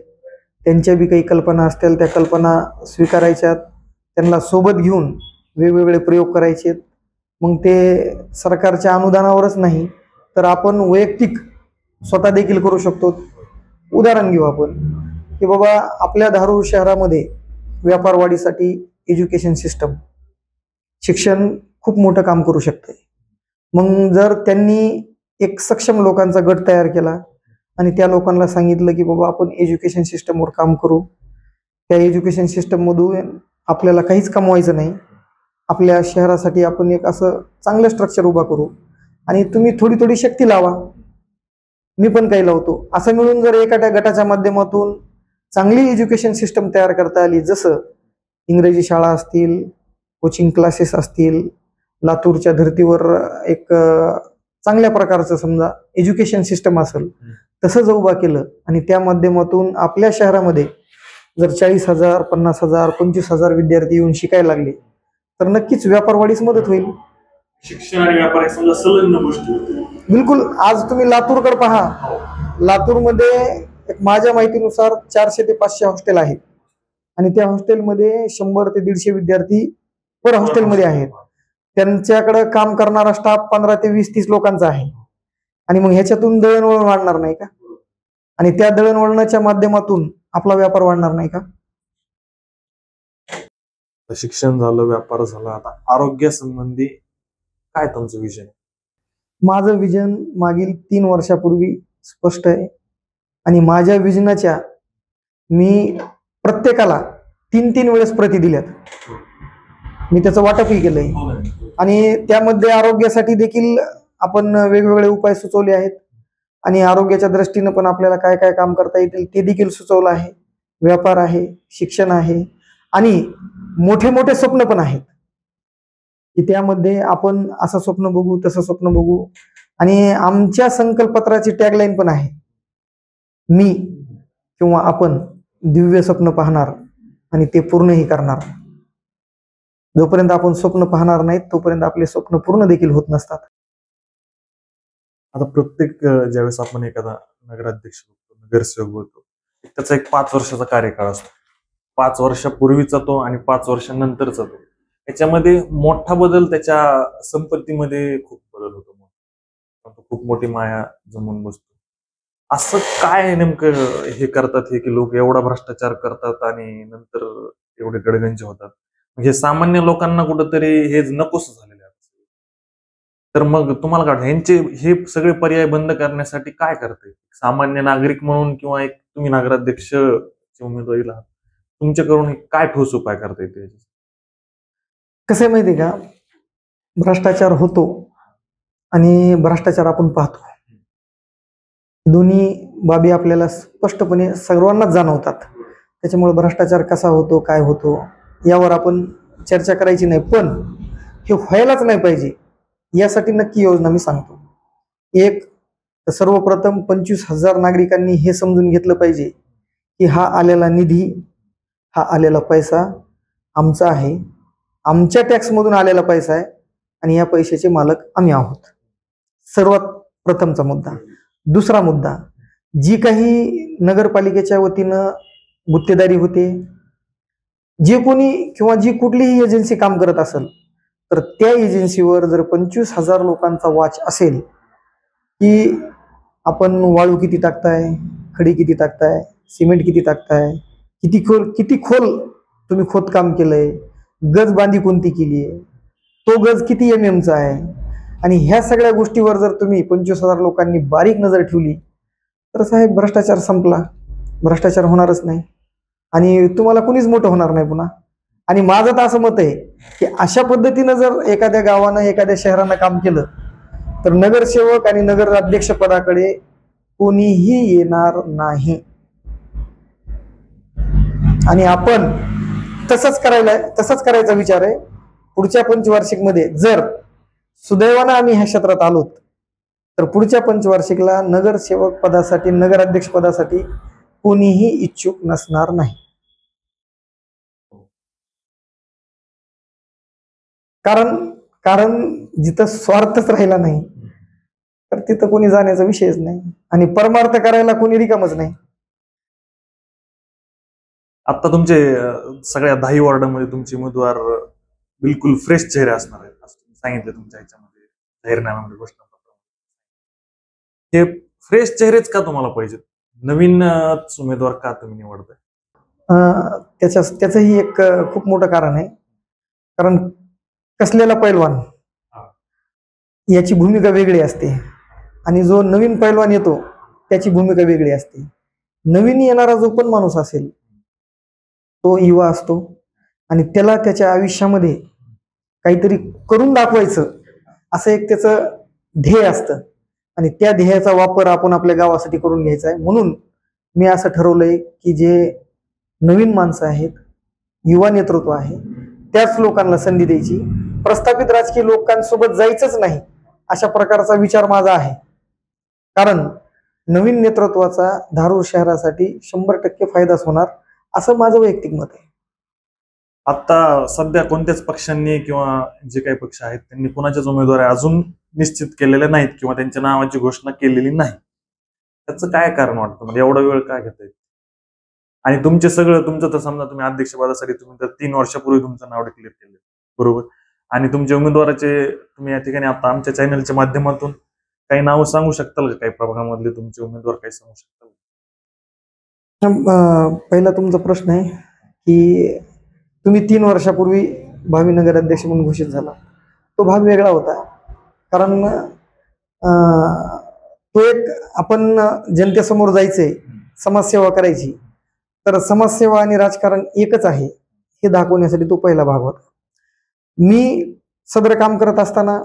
त्यांच्या बी काही कल्पना असतील त्या कल्पना स्वीकारायच्यात, त्यांना सोबत घेऊन वेगवेगळे प्रयोग करायचे. मग ते सरकारच्या अनुदानावरच नाही तर आपण वैयक्तिक स्वतः देखील करू शकतो. उदाहरण घेऊ आपण की बाबा आपल्या धारूर शहरामध्ये व्यापार वाढीसाठी एज्युकेशन सिस्टम, शिक्षण खूप मोठं काम करू शकते. मग जर त्यांनी एक सक्षम लोकांचा गट तयार केला आणि त्या लोकांना सांगितलं की बाबा आपण एज्युकेशन सिस्टमवर काम करू, त्या एज्युकेशन सिस्टम मधून आपल्याला काहीच कमवायचं नाही, आपल्या शहरासाठी आपण एक असं चांगलं स्ट्रक्चर उभा करू आणि तुम्ही थोडी थोडी शक्ती लावा, मी पण काही लावतो, असं मिळून जर एखाद्या गटाच्या माध्यमातून चांगली एज्युकेशन सिस्टम तयार करता आली, जसं इंग्रजी शाळा असतील, कोचिंग क्लासेस असतील, लातूरच्या धर्तीवर एक चांगल्या प्रकारचं समजा एज्युकेशन सिस्टम असेल, तसं जर उभा केलं आणि त्या माध्यमातून आपल्या शहरामध्ये जर 40,000, 50,000, 25,000 विद्यार्थी येऊन शिकायला लागले तर नक्कीच व्यापार वाढीस मदत होईल. शिक्षण आणि व्यापार समजा संलग्न गोष्टी. बिलकुल. आज तुम्ही लातूरकडे पहा, लातूरमध्ये एक माझ्या माहितीनुसार 400 ते 500 हॉस्टेल आहेत आणि त्या हॉस्टेलमध्ये 100 ते 150 विद्यार्थी पर हॉस्टेलमध्ये आहेत. त्यांच्याकडे काम करणारा स्टाफ 15 ते 20-30 लोकांचा आहे आणि मग ह्याच्यातून दळणवळण वाढणार नाही का? आणि त्या दळणवळणाच्या माध्यमातून आपला व्यापार वाढणार नाही का? शिक्षण झालं, व्यापार झाला, आता आरोग्यासंबंधी काय तुमचं विजन? माझं विजन मागील 3 वर्षापूर्वी स्पष्ट आहे आणि माझ्या विजनाच्या मी प्रत्येकाला 3-3 वेळेस प्रति दिल्यात. मी त्याचं वाटपही केलंय आणि त्यामध्ये आरोग्यासाठी देखील आपण वेगवेगळे उपाय सुचवले आहेत आणि आरोग्याच्या दृष्टीनं पण आपल्याला काय काय काम करता येतील ते देखील सुचवलं आहे. व्यापार आहे, शिक्षण आहे आणि मोठे मोठे स्वप्न पण आहेत की त्यामध्ये आपण असं स्वप्न बघू, तसं स्वप्न बघू. आणि आमच्या संकल्पपत्राची टॅगलाईन पण आहे, मी किंवा आपण दिव्य स्वप्न पाहणार आणि ते पूर्णही करणार. जोपर्यंत आपण स्वप्न पाहणार नाहीत तोपर्यंत आपले स्वप्न पूर्ण देखील होत नसतात. आता प्रत्येक ज्यावेळेस आपण एखादा नगराध्यक्ष बघतो, नगरसेवक बघतो, त्याचा एक 5 वर्षाचा कार्यकाळ असतो. 5 वर्षापूर्वीचा तो आणि 5 वर्षानंतरचा तो. याच्यामध्ये मोठा बदल त्याच्या संपत्तीमध्ये खूप बदल होतो. खूप मोठी माया जमून बसतो. असं काय नेमकं हे करतात हे की लोक एवढा भ्रष्टाचार करतात आणि नंतर एवढे गडगंज होतात? म्हणजे सामान्य लोकांना कुठंतरी हे नकोस झालेलं आहे. तर मग तुम्हाला काय वाटतं, ह्यांचे हे सगळे पर्याय बंद करण्यासाठी काय करते सामान्य नागरिक म्हणून किंवा एक तुम्ही नगराध्यक्ष उमेदवारीला तुमच्याकडून काय ठोस उपाय करता येते? कसं आहे माहिती का, भ्रष्टाचार होतो आणि भ्रष्टाचार आपण पाहतो. दोन्ही बाबी आपल्याला स्पष्टपणे सर्वांनाच जाणवतात. त्याच्यामुळे भ्रष्टाचार कसा होतो, काय होतो यावर आपण चर्चा करायची नाही, पण हे व्हायलाच नाही पाहिजे यासाठी नक्की योजना मी सांगतो. एक, सर्वप्रथम 25,000 नागरिकांनी हे समजून घेतलं पाहिजे की हा आलेला निधी, हा आलेला पैसा आमचा आहे, आमच्या टॅक्समधून आलेला पैसा आहे आणि या पैशाचे मालक आम्ही आहोत. सर्वात प्रथमचा मुद्दा. दुसरा मुद्दा, जी काही नगरपालिकेच्या वतीनं गुत्तेदारी होते, जे कोणी किंवा जी कुठलीही एजन्सी काम करत असेल तर त्या एजन्सीवर जर 25,000 लोकांचा वॉच असेल की आपण वाळू किती टाकताय, खडी किती टाकताय, सिमेंट किती टाकताय, किती खोल तुम्ही खोदकाम केलंय, गज बांधी कोणती केली आहे, तो गज किती MM चा आहे, आणि ह्या सगळ्या गोष्टीवर जर तुम्ही 25,000 लोकांनी बारीक नजर ठेवली तर साहेब भ्रष्टाचार संपला. भ्रष्टाचार होणारच नाही आणि तुम्हाला कुणीच मोठं होणार नाही पुन्हा. आणि माझं तर असं मत आहे की अशा पद्धतीनं जर एखाद्या गावानं एखाद्या शहरानं काम केलं तर नगरसेवक आणि नगराध्यक्ष पदाकडे कोणीही येणार नाही. आणि आपण तसंच करायचा विचार आहे. पुढच्या पंचवार्षिक मध्ये जर सुदैवानं आम्ही ह्या क्षेत्रात आलोत तर पुढच्या पंचवार्षिकला नगरसेवक पदासाठी, नगराध्यक्ष पदासाठी कोणीही इच्छुक नसणार नाही. कारण जिथं स्वार्थच राहिला नाही तर तिथं कोणी जाण्याचा विषयच नाही आणि परमार्थ करायला कोणी रिकामच नाही. आता तुमचे सगळ्या 10 वॉर्डामध्ये तुमचे उमेदवार बिलकुल फ्रेश चेहरे असणार आहेत असं तुम्ही सांगितलं तुमच्या ह्याच्यामध्ये, जाहीरनाम्यामध्ये, घोषणापत्रामध्ये. हे फ्रेश चेहरेच का तुम्हाला पाहिजेत? नवीन उमेदवार का तुम्ही निवडताय? त्याचंही एक खूप मोठं कारण आहे. कारण कसलेला पैलवान याची भूमिका वेगळी असते आणि जो नवीन पैलवान येतो त्याची भूमिका वेगळी असते. नवीन येणारा जो पण माणूस असेल तो युवा असतो आणि त्याला त्याच्या आयुष्यामध्ये काहीतरी करून दाखवायचं असं एक त्याचं ध्येय असतं आणि त्या ध्येयाचा वापर आपण आपल्या गावासाठी करून घ्यायचा आहे. म्हणून मी असं ठरवलंय की जे नवीन माणसं आहेत, युवा नेतृत्व आहे, त्याच लोकांना संधी द्यायची. प्रस्थापित राजकीय लोकांसोबत जायचंच नाही अशा प्रकारचा विचार माझा आहे. कारण नवीन नेतृत्वाचा धारूर शहरासाठी 100% फायदाच होणार असं माझं वैयक्तिक मत आहे. आता सध्या कोणत्याच पक्षांनी किंवा जे काही पक्ष आहेत त्यांनी कोणाच्याच उमेदवारी अजून निश्चित केलेल्या नाहीत किंवा त्यांच्या नावाची घोषणा केलेली नाही. त्याचं काय कारण वाटतं? म्हणजे एवढा वेळ काय घेता येईल? आणि तुमचं तर समजा तुम्ही अध्यक्षपदासाठी तुम्ही तर 3 वर्षापूर्वी तुमचं नाव डिक्लेअर केलं, बरोबर? आणि तुमच्या उमेदवाराचे तुम्ही या ठिकाणी आता आमच्या चॅनलच्या माध्यमातून काही नावं सांगू शकताल का? काही प्रभागामधले तुमचे उमेदवार काही सांगू शकताल? पहिला तुमचा प्रश्न आहे की तुम्ही 3 वर्षापूर्वी भावी नगराध्यक्ष म्हणून घोषित झाला. तो भाग वेगळा होता. कारण तो एक आपण जनतेसमोर जायचंय, समाजसेवा करायची, तर समाजसेवा आणि राजकारण एकच आहे हे दाखवण्यासाठी तो पहिला भाग होता. मी सदर काम करत असताना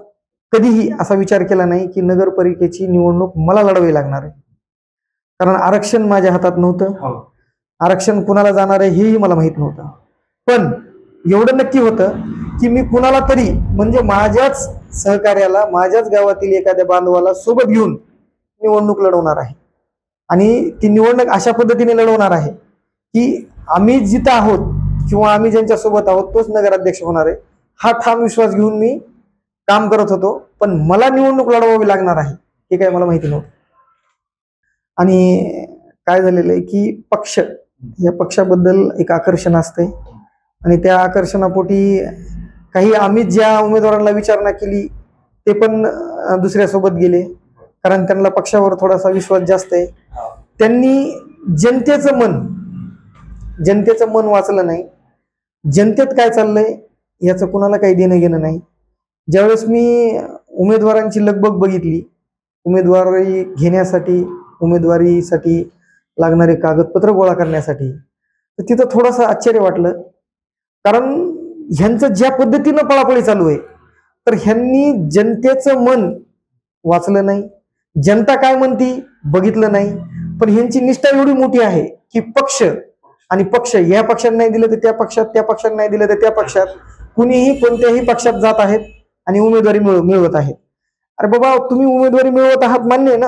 कधीही असा विचार केला नाही की नगरपालिकेची निवडणूक मला लढवावी लागणार आहे. कारण आरक्षण माझ्या हातात नव्हतं. आरक्षण कुणाला जाणार आहे हेही मला माहित नव्हतं. पण एवढं नक्की होतं की मी कुणाला तरी म्हणजे माझ्याच सहकार्याला, माझ्याच गावातील एखाद्या बांधवाला सोबत घेऊन निवडणूक लढवणार आहे. आणि ती निवडणूक अशा पद्धतीने लढवणार आहे की आम्ही जिथं आहोत किंवा आम्ही ज्यांच्या सोबत आहोत तोच नगराध्यक्ष होणार आहे. हा ठाम विश्वास घेऊन मी काम करत होतो. पण मला निवडणूक लढवावी लागणार आहे हे काय मला माहिती नव्हतं. आणि काय झालेलं आहे की पक्ष, या पक्षाबद्दल एक आकर्षण असते आणि त्या आकर्षणापोटी काही आम्ही ज्या उमेदवारांना विचारणा केली ते पण दुसऱ्यासोबत गेले, कारण त्यांना पक्षावर थोडासा विश्वास जास्त आहे. त्यांनी जनतेचं मन वाचलं नाही. जनतेत काय चाललंय याचं कुणाला काही देणं घेणं नाही. ज्यावेळेस मी उमेदवारांची लगबग बघितली, उमेदवारी घेण्यासाठी, उमेदवारीसाठी लागणारे कागदपत्र गोळा करण्यासाठी, तर तिथं थोडंसं आश्चर्य वाटलं. कारण ह्यांचं ज्या पद्धतीनं पळापळी चालू आहे, तर ह्यांनी जनतेचं मन वाचलं नाही, जनता काय म्हणती बघितलं नाही. पण ह्यांची निष्ठा एवढी मोठी आहे की पक्ष आणि पक्ष, या पक्षाने नाही दिलं तर त्या पक्षात, त्या पक्षाने नाही दिलं तर त्या पक्षात, कुणीही कोणत्याही पक्षात जात आहेत आणि उमेदवारी मिळवत आहेत. अरे बाबा, तुम्ही उमेदवारी मिळवत आहात मान्य आहे ना,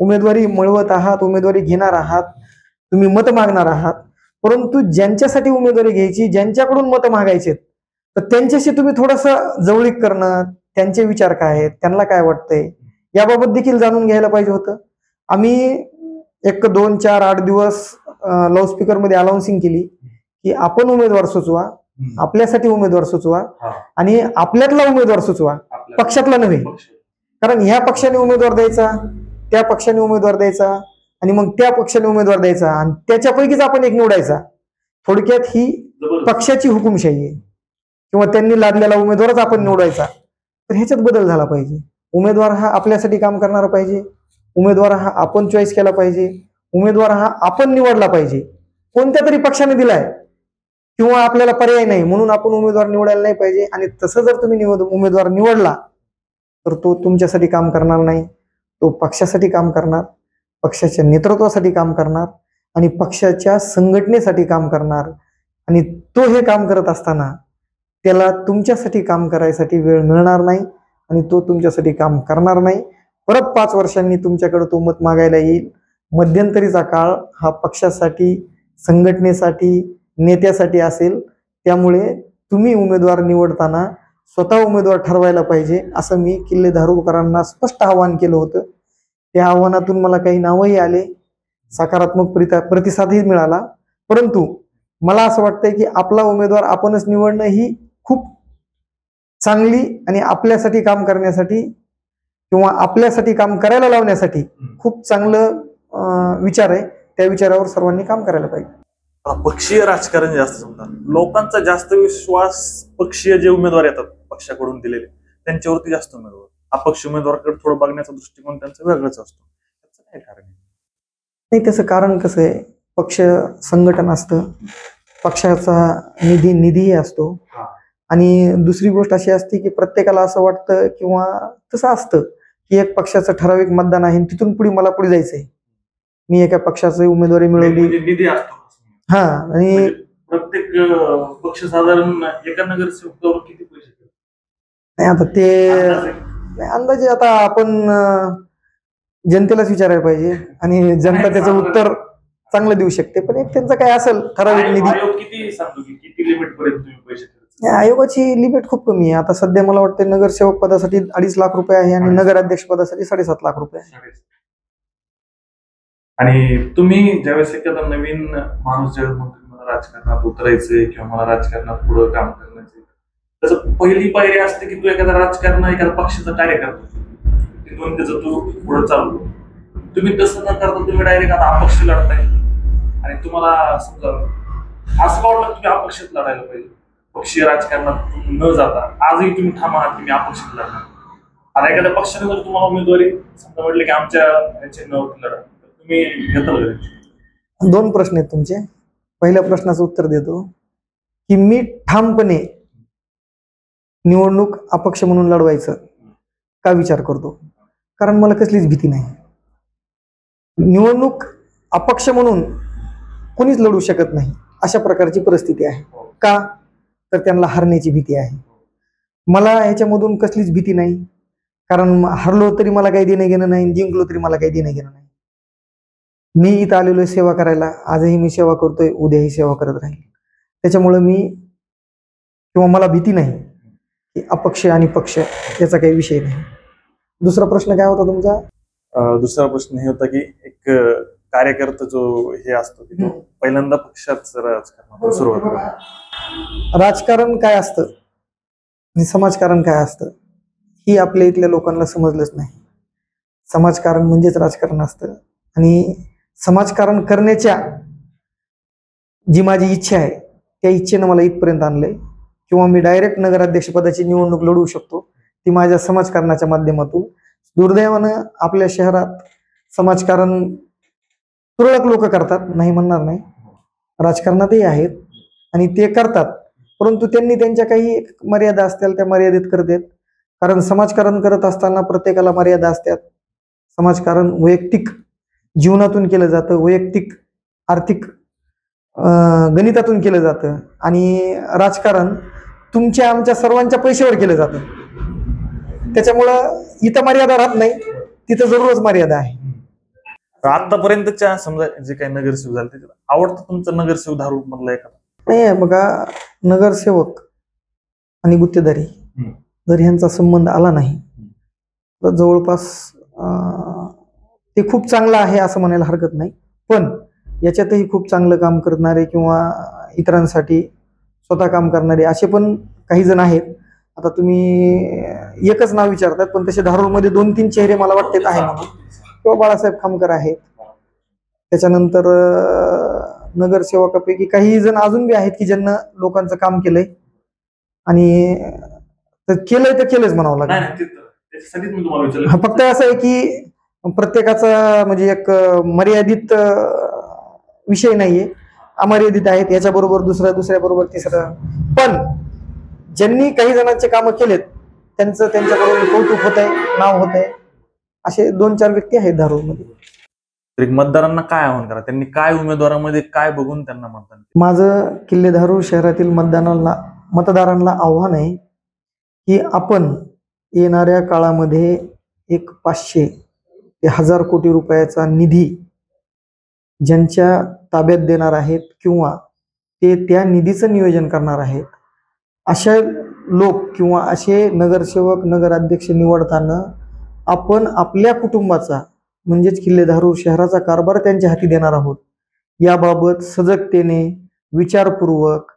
उमेदवारी मिळवत आहात, उमेदवारी घेणार आहात, तुम्ही मत मागणार आहात, परंतु ज्यांच्यासाठी उमेदवारी घ्यायची, ज्यांच्याकडून मत मागायचे, तर त्यांच्याशी तुम्ही थोडंसं जवळीक करणं, त्यांचे विचार काय आहेत, त्यांना काय वाटतंय याबाबत देखील जाणून घ्यायला पाहिजे होतं. आम्ही 1, 2, 4, 8 दिवस लाऊडस्पीकर मध्ये अनाउन्सिंग केली की आपण उमेदवार सुचवा, आपल्यासाठी उमेदवार सुचवा आणि आपल्यातला उमेदवार सुचवा, पक्षातला नव्हे. कारण ह्या पक्षाने उमेदवार द्यायचा, त्या पक्षाने उमेदवार द्यायचा आणि मग त्या पक्षाने उमेदवार द्यायचा आणि त्याच्यापैकीच आपण एक निवडायचा. थोडक्यात ही पक्षाची हुकुमशाही आहे किंवा त्यांनी लादलेला उमेदवारच आपण निवडायचा. तर ह्याच्यात बदल झाला पाहिजे. उमेदवार हा आपल्यासाठी काम करणारा पाहिजे, उमेदवार हा आपण चॉईस केला पाहिजे, उमेदवार हा आपण निवडला पाहिजे. कोणत्या तरी पक्षाने दिलाय किंवा आपल्याला पर्याय नाही म्हणून आपण उमेदवार निवडायला नाही पाहिजे. आणि तसं जर तुम्ही उमेदवार निवडला तर तो तुमच्यासाठी काम करणार नाही, तो पक्षासाठी काम करणार, पक्षाच्या नेतृत्वासाठी काम करणार आणि पक्षाच्या संघटनेसाठी काम करणार. आणि तो हे काम करत असताना त्याला तुमच्यासाठी काम करायसाठी वेळ मिळणार नाही आणि तो तुमच्यासाठी काम करणार नाही. परत 5 वर्षांनी तुमच्याकडे तो मत मागायला येईल. मध्यंतरीचा काळ हा पक्षासाठी, संघटनेसाठी, नेत्यासाठी असेल. त्यामुळे तुम्ही उमेदवार निवडताना स्वतः उमेदवार ठरवायला पाहिजे, असं मी किल्ले धारूरकरांना स्पष्ट आवाहन केलं होतं. त्या आव्हानातून मला काही नावही आले, सकारात्मक प्रतिसादही मिळाला. परंतु मला असं वाटतंय की आपला उमेदवार आपणच निवडणं ही खूप चांगली आणि आपल्यासाठी काम करण्यासाठी किंवा आपल्यासाठी काम करायला लावण्यासाठी खूप चांगलं विचार आहे. त्या विचारावर सर्वांनी काम करायला पाहिजे. पक्षीय राजकारण जास्त समजा, लोकांचा जास्त विश्वास पक्षीय जे उमेदवार येतात पक्षाकडून दिलेले त्यांच्यावरती जास्त उमेदवार, अपक्ष उमेदवाराकडे थोडं बघण्याचा दृष्टिकोन त्यांचा वेगळाच असतो. त्याचं काय कारण आहे? नाही, त्याचं कारण कसं आहे, पक्ष संघटन असतं, पक्षाचा निधीही असतो. आणि दुसरी गोष्ट अशी असते की प्रत्येकाला असं वाटतं किंवा तसं असतं की एक पक्षाचं ठराविक मतदान आहे, तिथून मला पुढे जायचंय, मी एका पक्षाची उमेदवारी मिळवली. निधी असतो. हा, आणि प्रत्येक पक्ष साधारण एका नगरसेवकावर किती पैसे देतो? नाही, आता ते अंदाजे आता आपण जनतेलाच विचारायला पाहिजे आणि जनता त्याचं उत्तर चांगलं देऊ शकते. पण एक त्यांचं काय असेल ठराविक निधी, किती सांगतो की किती लिमिट पर्यंत तुम्ही पैसे खर्च? आयोगाची लिमिट खूप कमी आहे. आता सध्या मला वाटतं नगरसेवक पदासाठी 2.5 लाख रुपये आहे आणि नगराध्यक्ष पदासाठी 7.5 लाख रुपये आहे. आणि तुम्ही ज्यावेळेस एखादा नवीन माणूस ज्यावेळेस मला राजकारणात उतरायचंय किंवा मला राजकारणात पुढे काम करायचंय, त्याचं पहिली पायरी असते की तू एखादा एखादा पक्षाचा कार्यकर्ता, तिथून त्याचं तू पुढे चालू. तुम्ही तसं न करता तुम्ही डायरेक्ट आता अपक्ष लढताय आणि तुम्हाला समजा असं वाटलं तुम्ही अपक्षात लढायला पाहिजे, पक्षीय राजकारणात न जाता आजही तुम्ही ठाम आहात की मी अपक्षात लढणार. आता एखाद्या पक्षाने जर तुम्हाला उमेदवारी समजा म्हटलं की आमच्या चिन्हावरती लढा, तुम्ही घेता? 2 प्रश्न आहेत तुमचे. पहिल्या प्रश्नाचं उत्तर देतो की मी ठामपणे निवडणूक अपक्ष म्हणून लढवायचं का विचार करतो, कारण मला कसलीच भीती नाही. निवडणूक अपक्ष म्हणून कोणीच लढू शकत नाही अशा प्रकारची परिस्थिती आहे. का तर त्यांना हरण्याची भीती आहे. मला ह्याच्यामधून कसलीच भीती नाही, कारण हरलो तरी मला काही देणं घेणं नाही, जिंकलो तरी मला काही देणं घेणं नाही. मी इथं आलेलो सेवा करायला, आजही मी सेवा करतोय, उद्याही सेवा करत राहील. त्याच्यामुळे मी किंवा मला भीती नाही. की अपक्ष आणि पक्ष याचा काही विषय नाही. दुसरा प्रश्न काय होता तुमचा? दुसरा प्रश्न हे होता की एक कार्यकर्ता जो हे असतो की तो पहिल्यांदा पक्षात राजकारणात सुरुवात करतो. राजकारण काय असतं आणि समाजकारण काय असतं ही आपल्या इथल्या लोकांना समजलंच नाही. समाजकारण म्हणजेच राजकारण असतं आणि समाजकारण करण्याच्या जी माझी इच्छा आहे त्या इच्छेनं मला इथपर्यंत आणलंय किंवा मी डायरेक्ट नगराध्यक्षपदाची निवडणूक लढवू शकतो ती माझ्या समाजकारणाच्या माध्यमातून. दुर्दैवानं आपल्या शहरात समाजकारण तुरळक लोक करतात, नाही म्हणणार नाही, राजकारणातही आहेत आणि ते करतात, परंतु त्यांनी त्यांच्या काही मर्यादा असतील त्या मर्यादित करतात. कारण समाजकारण करत असताना प्रत्येकाला मर्यादा असतात. समाजकारण वैयक्तिक जीवनातून केलं जातं, वैयक्तिक आर्थिक गणितातून केलं जातं आणि राजकारण तुमच्या आमच्या सर्वांच्या पैशावर केलं जातं. त्याच्यामुळं इथं मर्यादा राहत नाही, तिथं जरूरच मर्यादा आहे. आतापर्यंतच्या समजा जे काही नगरसेवक झाले त्याच्यात आवडतं तुमचं नगरसेवक धारूर मधला एखादा? नाही बघा, नगरसेवक आणि गुत्तेदारी जर ह्यांचा संबंध आला नाही तर जवळपास ते खूप चांगलं आहे असं म्हणायला हरकत नाही. पण याच्यातही खूप चांगलं काम करणारे किंवा इतरांसाठी स्वतः काम करणारे असे पण काही जण आहेत. आता तुम्ही एकच नाव विचारतात पण तसे धारूरमध्ये 2-3 चेहरे मला वाटते आहे म्हणून. किंवा बाळासाहेब खामकर आहेत, त्याच्यानंतर नगरसेवकापैकी काही जण अजून बी आहेत की ज्यांना लोकांचं काम केलंय आणि केलंय तर केलंच म्हणावं लागेल. फक्त असं आहे की प्रत्येकाचा म्हणजे एक मर्यादित विषय नाहीये, अमर्यादित आहेत. याच्याबरोबर दुसऱ्या बरोबर तिसरं. पण ज्यांनी काही जणांचे कामं केलेत त्यांच्याकडून कौतुक होत आहे, नाव होत आहे. असे 2-4 व्यक्ती आहेत धारूरमध्ये. मतदारांना काय आव्हान करा, त्यांनी काय उमेदवारामध्ये काय बघून त्यांना मतदान? माझं किल्ले धारूर शहरातील मतदारांना आव्हान आहे की आपण येणाऱ्या काळामध्ये एक 500 ते 1000 कोटी रुपयाचा निधी ज्यांच्या ताब्यात देणार आहेत किंवा ते त्या निधीचं नियोजन करणार आहेत अशा लोक किंवा असे नगरसेवक नगराध्यक्ष निवडताना आपण आपल्या कुटुंबाचा म्हणजेच किल्ले धारूर शहराचा कारभार त्यांच्या हाती देणार आहोत. याबाबत सजगतेने विचारपूर्वक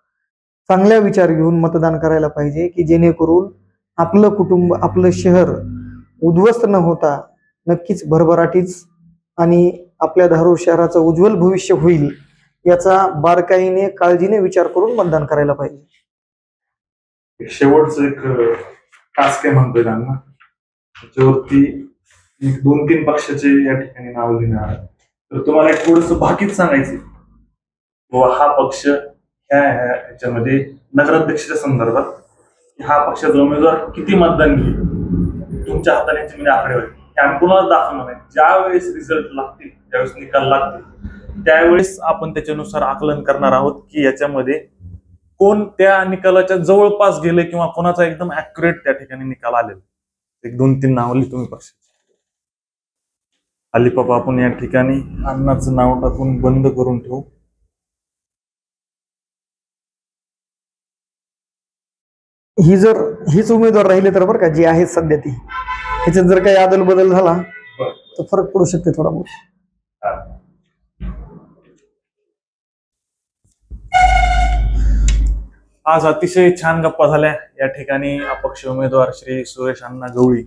चांगल्या विचार घेऊन मतदान करायला पाहिजे की जेणेकरून आपलं कुटुंब आपलं शहर उद्ध्वस्त न होता नक्कीच भरभराटीच आणि आपल्या धारूर शहराचं उज्ज्वल भविष्य होईल याचा बारकाईने काळजीने विचार करून मतदान करायला पाहिजे. शेवटचं एक टास्क आहे म्हणतोय त्यांना, त्याच्यावरती 2-3 पक्षाचे या ठिकाणी नाव लिहिणार. तर तुम्हाला एक थोडस बाकीच सांगायचं हा पक्ष ह्याच्यामध्ये नगराध्यक्षाच्या संदर्भात हा पक्षाचा उमेदवार किती मतदान घेईल तुमच्या हाताने म्हणजे आकडेवारी आम्ही कुणाला दाखवणार नाही. ज्या वेळेस रिझल्ट लागतील, ज्यावेळेस निकाल लागतील त्यावेळेस आपण त्याच्यानुसार आकलन करणार आहोत की याच्यामध्ये कोण त्या निकालाच्या जवळपास गेले किंवा कोणाचा एकदम ऍक्युरेट त्या ठिकाणी निकाल आलेला. एक 2-3 नाव लिहि तुम्ही पक्ष. अलिपापा आपण या ठिकाणी अण्णाचं नाव टाकून बंद करून ठेवू. हीच उमेदवार राहिले तर बरं का जी आहेत सध्या ती, ह्याच्यात जर काही आदल बदल झाला तर फरक पडू शकते थोडा बहुत. आज अतिशय छान गप्पा झाल्या. या ठिकाणी अपक्ष उमेदवार श्री सुरेश अण्णा गवळी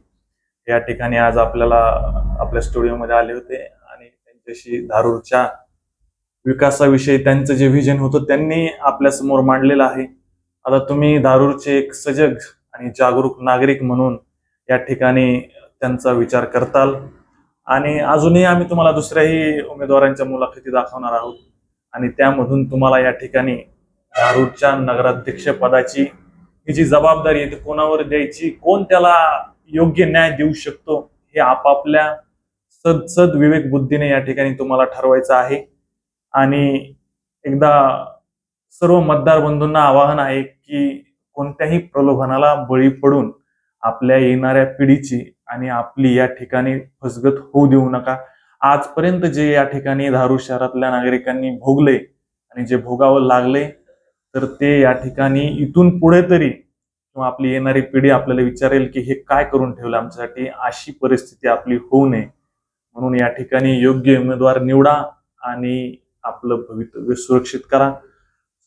या ठिकाणी आज आपल्या स्टुडिओमध्ये आले होते आणि त्यांच्याशी धारूरच्या विकासाविषयी त्यांचं जे व्हिजन होतं त्यांनी आपल्या समोर मांडलेलं आहे. आता तुम्ही धारूरचे एक सजग आणि जागरूक नागरिक म्हणून या ठिकाणी त्यांचा विचार करताल आणि अजूनही आम्ही तुम्हाला दुसऱ्याही उमेदवारांच्या मुलाखती दाखवणार आहोत आणि त्यामधून तुम्हाला या ठिकाणी धारूरच्या नगराध्यक्ष पदाची ही जी जबाबदारी आहे ती कोणावर द्यायची, कोण त्याला योग्य न्याय देऊ शकतो हे आपापल्या सद विवेक बुद्धीने या ठिकाणी तुम्हाला ठरवायचं आहे. आणि एकदा सर्व मतदार बंधूंना आवाहन आहे की कोणत्याही प्रलोभनाला बळी पडून आपल्या येणाऱ्या पिढीची आणि आपली या ठिकाणी फसगत होऊ देऊ नका. आजपर्यंत जे या ठिकाणी धारूर शहरातल्या नागरिकांनी भोगले आणि जे भोगावं लागले तर ते या ठिकाणी इथून पुढे तरी किंवा आपली येणारी पिढी आपल्याला विचारेल की हे काय करून ठेवलं आमच्यासाठी, अशी परिस्थिती आपली होऊ नये म्हणून या ठिकाणी योग्य उमेदवार निवडा आणि आपलं भवितव्य सुरक्षित करा.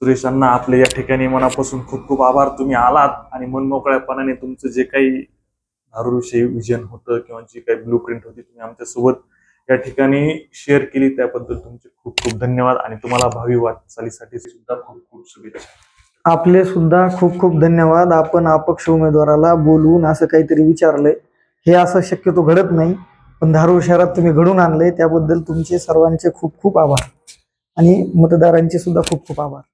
सुरेश अण्णा, आपले या ठिकाणी मनापासून खूप खूप आभार. तुम्ही आलात आणि मनमोकळ्यापणाने तुमचं जे काही धारूरविषयी विजन होतं किंवा जी काही ब्लू प्रिंट होती तुम्ही आमच्यासोबत या ठिकाणी शेअर केली, त्याबद्दल तुमचे खूप खूप धन्यवाद आणि तुम्हाला भावी वाटचालीसाठी सुद्धा खूप खूप शुभेच्छा. आपले सुद्धा खूप खूप धन्यवाद. आपण अपक्ष उमेदवाराला बोलवून असं काहीतरी विचारलंय, हे असं शक्यतो घडत नाही, पण धारूर शहरात तुम्ही घडून आणले त्याबद्दल तुमचे सर्वांचे खूप खूप आभार आणि मतदारांचे सुद्धा खूप खूप आभार.